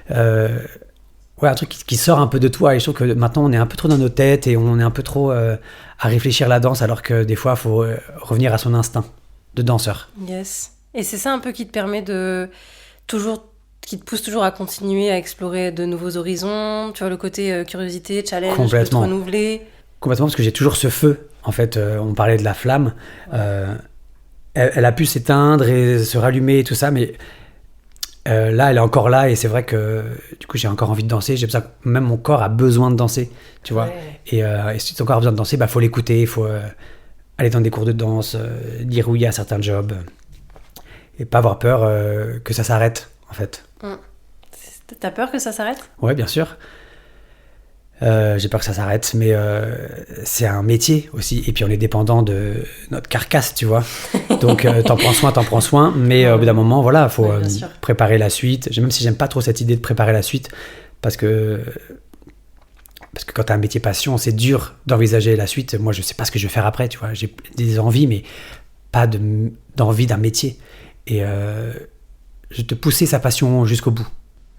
B: Ouais, un truc qui sort un peu de toi. Et je trouve que maintenant, on est un peu trop dans nos têtes et on est un peu trop à réfléchir la danse, alors que des fois, il faut revenir à son instinct de danseur.
A: Yes. Et c'est ça un peu qui te permet qui te pousse toujours à continuer à explorer de nouveaux horizons. Tu vois, le côté curiosité, challenge, de te renouveler.
B: Complètement, parce que j'ai toujours ce feu. En fait, on parlait de la flamme. Elle a pu s'éteindre et se rallumer et tout ça, mais là, elle est encore là. Et c'est vrai que du coup, j'ai encore envie de danser. J'ai besoin, même mon corps a besoin de danser, tu vois. Et si ton corps a besoin de danser, faut l'écouter. Il faut aller dans des cours de danse, dire oui à certains jobs. Et pas avoir peur que ça s'arrête, en fait.
A: T'as peur que ça s'arrête ?
B: Ouais, bien sûr. J'ai peur que ça s'arrête, mais c'est un métier aussi. Et puis on est dépendant de notre carcasse, tu vois. Donc t'en prends soin. Mais au bout d'un moment, il faut préparer la suite. Même si j'aime pas trop cette idée de préparer la suite, parce que quand t'as un métier passion, c'est dur d'envisager la suite. Moi, je sais pas ce que je vais faire après, tu vois. J'ai des envies, mais pas d'envie d'un métier. Et de pousser sa passion jusqu'au bout.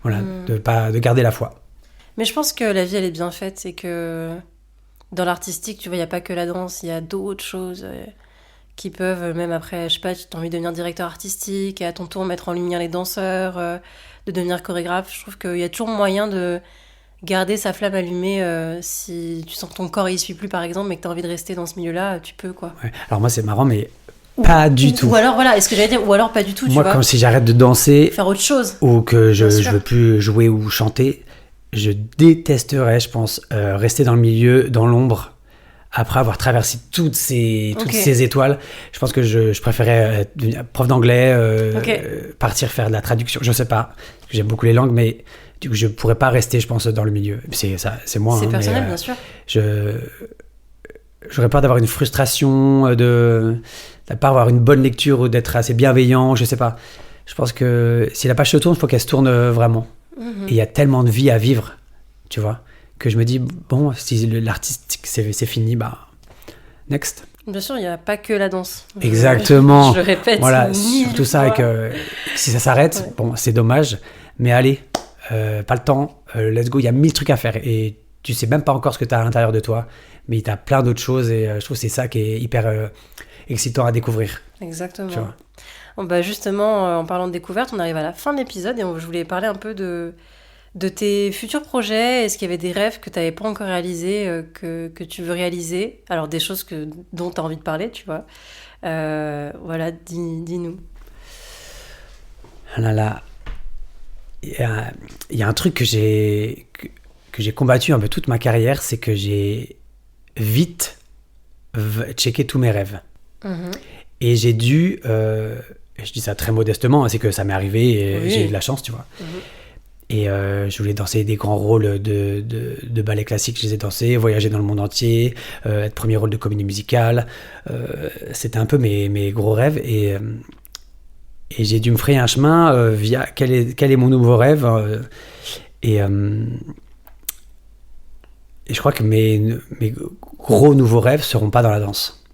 B: Voilà, de garder la foi.
A: Mais je pense que la vie, elle est bien faite. C'est que dans l'artistique, tu vois, il n'y a pas que la danse, il y a d'autres choses qui peuvent, même après, je sais pas, tu as envie de devenir directeur artistique et à ton tour mettre en lumière les danseurs, de devenir chorégraphe. Je trouve qu'il y a toujours moyen garder sa flamme allumée si tu sens que ton corps y suit plus, par exemple, mais que tu as envie de rester dans ce milieu-là, tu peux, quoi.
B: Ouais. Alors moi, c'est marrant, mais pas du tout.
A: Ou alors, voilà, est-ce que j'allais dire, ou alors pas du tout, tu
B: Moi,
A: vois.
B: comme si j'arrête de danser
A: Faire autre chose.
B: ou que
A: Bien
B: je
A: sûr.
B: veux plus jouer ou chanter, je détesterais, je pense, rester dans le milieu, dans l'ombre, après avoir traversé toutes ces étoiles. Je pense que je préférais devenir prof d'anglais, partir faire de la traduction. Je sais pas, parce que j'aime beaucoup les langues, mais du coup, je pourrais pas rester, je pense, dans le milieu. C'est moi.
A: C'est personnel,
B: mais,
A: bien sûr.
B: J'aurais peur d'avoir une frustration, de pas avoir une bonne lecture ou d'être assez bienveillant, je sais pas. Je pense que si la page se tourne, il faut qu'elle se tourne vraiment. Et il y a tellement de vie à vivre, tu vois, que je me dis, bon, si l'artistique c'est fini, bah, next.
A: Bien sûr, il n'y a pas que la danse.
B: Exactement.
A: Je le répète.
B: Voilà, surtout ça, et que si ça s'arrête, bon, c'est dommage, mais allez, pas le temps, let's go, il y a 1000 trucs à faire, et tu sais même pas encore ce que tu as à l'intérieur de toi, mais tu as plein d'autres choses, et je trouve que c'est ça qui est hyper excitant à découvrir.
A: Exactement.
B: Tu vois.
A: Bon, bah justement, en parlant de découverte, on arrive à la fin de l'épisode et je voulais parler un peu de tes futurs projets. Est-ce qu'il y avait des rêves que tu n'avais pas encore réalisés, que tu veux réaliser? Alors, des choses dont tu as envie de parler, tu vois. Voilà, dis-nous.
B: Ah là là. Il y a un truc que j'ai combattu un peu toute ma carrière, c'est que j'ai vite checké tous mes rêves. Et j'ai dû, je dis ça très modestement, c'est que ça m'est arrivé et
A: Oui.
B: j'ai eu de la chance, tu vois. Et je voulais danser des grands rôles de ballet classique, je les ai dansés, voyager dans le monde entier, être premier rôle de comédie musicale. C'était un peu mes gros rêves, et j'ai dû me frayer un chemin via quel est mon nouveau rêve. Et je crois que mes gros nouveaux rêves seront pas dans la danse.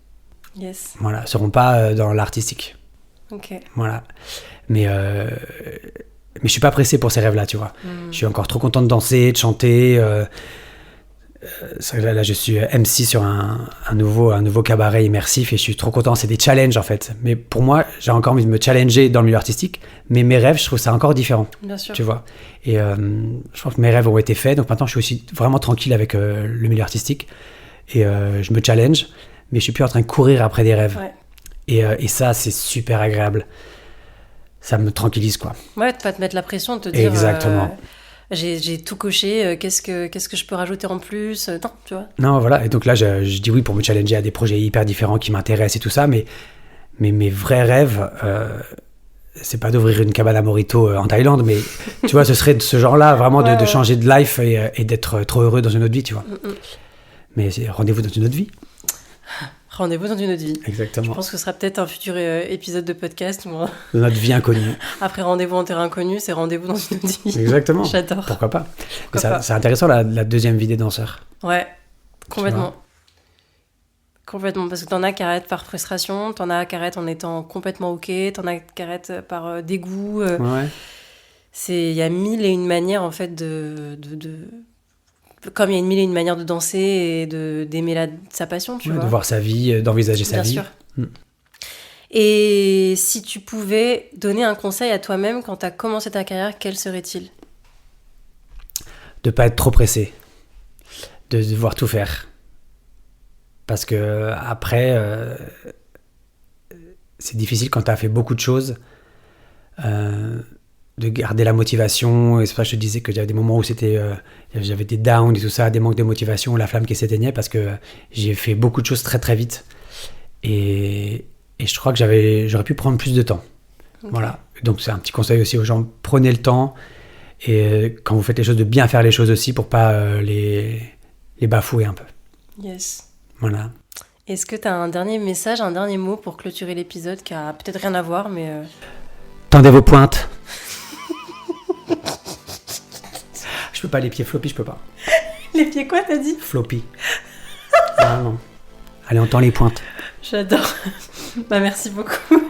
A: Yes.
B: Voilà, seront pas dans l'artistique.
A: Ok.
B: Voilà. Mais je suis pas pressé pour ces rêves-là, tu vois. Je suis encore trop content de danser, de chanter. Là, je suis MC sur un nouveau cabaret immersif et je suis trop content. C'est des challenges, en fait. Mais pour moi, j'ai encore envie de me challenger dans le milieu artistique. Mais mes rêves, je trouve ça encore différent.
A: Bien sûr.
B: Tu vois. Et je pense que mes rêves ont été faits. Donc maintenant, je suis aussi vraiment tranquille avec le milieu artistique. Et je me challenge. Mais je suis plus en train de courir après des rêves.
A: Ouais.
B: Et ça, c'est super agréable. Ça me tranquillise, quoi.
A: Ouais, de pas te mettre la pression, de te dire...
B: Exactement.
A: J'ai tout coché, qu'est-ce que je peux rajouter en plus? Non, tu vois.
B: Non, voilà. Et donc là, je dis oui pour me challenger à des projets hyper différents qui m'intéressent et tout ça. Mais mes vrais rêves, c'est pas d'ouvrir une cabane à mojito en Thaïlande. Mais tu vois, ce serait de ce genre-là, vraiment de changer de life et d'être trop heureux dans une autre vie, tu vois. Mais rendez-vous dans une autre vie.
A: Rendez-vous dans une autre vie.
B: Exactement.
A: Je pense que ce sera peut-être un futur épisode de podcast. Moi.
B: De notre vie inconnue.
A: Après rendez-vous en terrain inconnu, c'est rendez-vous dans une autre vie.
B: Exactement.
A: J'adore.
B: Pourquoi pas. C'est intéressant la deuxième vie des danseurs.
A: Ouais, complètement. Complètement, parce que t'en as qui arrêtent par frustration, t'en as qui arrêtent en étant complètement ok, t'en as qui arrêtent par dégoût.
B: Ouais.
A: Il y a 1001 manières en fait comme il y a 1001 manières de danser et d'aimer sa passion, tu vois.
B: De voir sa vie, d'envisager sa vie.
A: Bien sûr. Et si tu pouvais donner un conseil à toi-même quand tu as commencé ta carrière, quel serait-il?
B: De pas être trop pressé. De devoir tout faire. Parce que après, c'est difficile quand tu as fait beaucoup de choses. De garder la motivation, et c'est pour ça que je te disais que j'avais des moments où j'avais des downs et tout ça, des manques de motivation, la flamme qui s'éteignait, parce que j'ai fait beaucoup de choses très très vite et je crois que j'aurais pu prendre plus de temps. Voilà, donc c'est un petit conseil aussi aux gens, prenez le temps, et quand vous faites les choses, de bien faire les choses aussi pour pas les bafouer un peu.
A: Yes.
B: Voilà.
A: Est-ce que tu as un dernier message, un dernier mot pour clôturer l'épisode qui a peut-être rien à voir, mais...
B: Tendez vos pointes. Je peux pas, les pieds floppy, je peux pas.
A: Les pieds quoi, t'as dit?
B: Floppy. Non. Allez, on tend les pointes.
A: J'adore. Bah, merci beaucoup.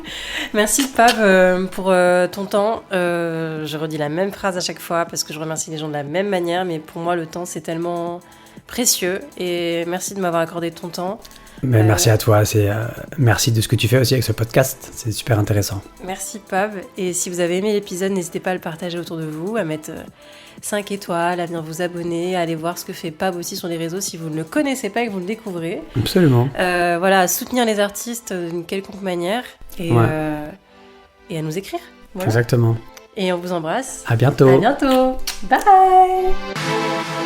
A: Merci Pav pour ton temps. Je redis la même phrase à chaque fois parce que je remercie les gens de la même manière, mais pour moi le temps c'est tellement précieux et merci de m'avoir accordé ton temps.
B: Mais merci à toi, merci de ce que tu fais aussi avec ce podcast, c'est super intéressant.
A: Merci Pab, et si vous avez aimé l'épisode, n'hésitez pas à le partager autour de vous, à mettre 5 étoiles, à venir vous abonner, à aller voir ce que fait Pab aussi sur les réseaux si vous ne le connaissez pas et que vous le découvrez.
B: Absolument.
A: Voilà, à soutenir les artistes d'une quelconque manière et à nous écrire. Voilà.
B: Exactement.
A: Et on vous embrasse.
B: À bientôt.
A: À bientôt. Bye.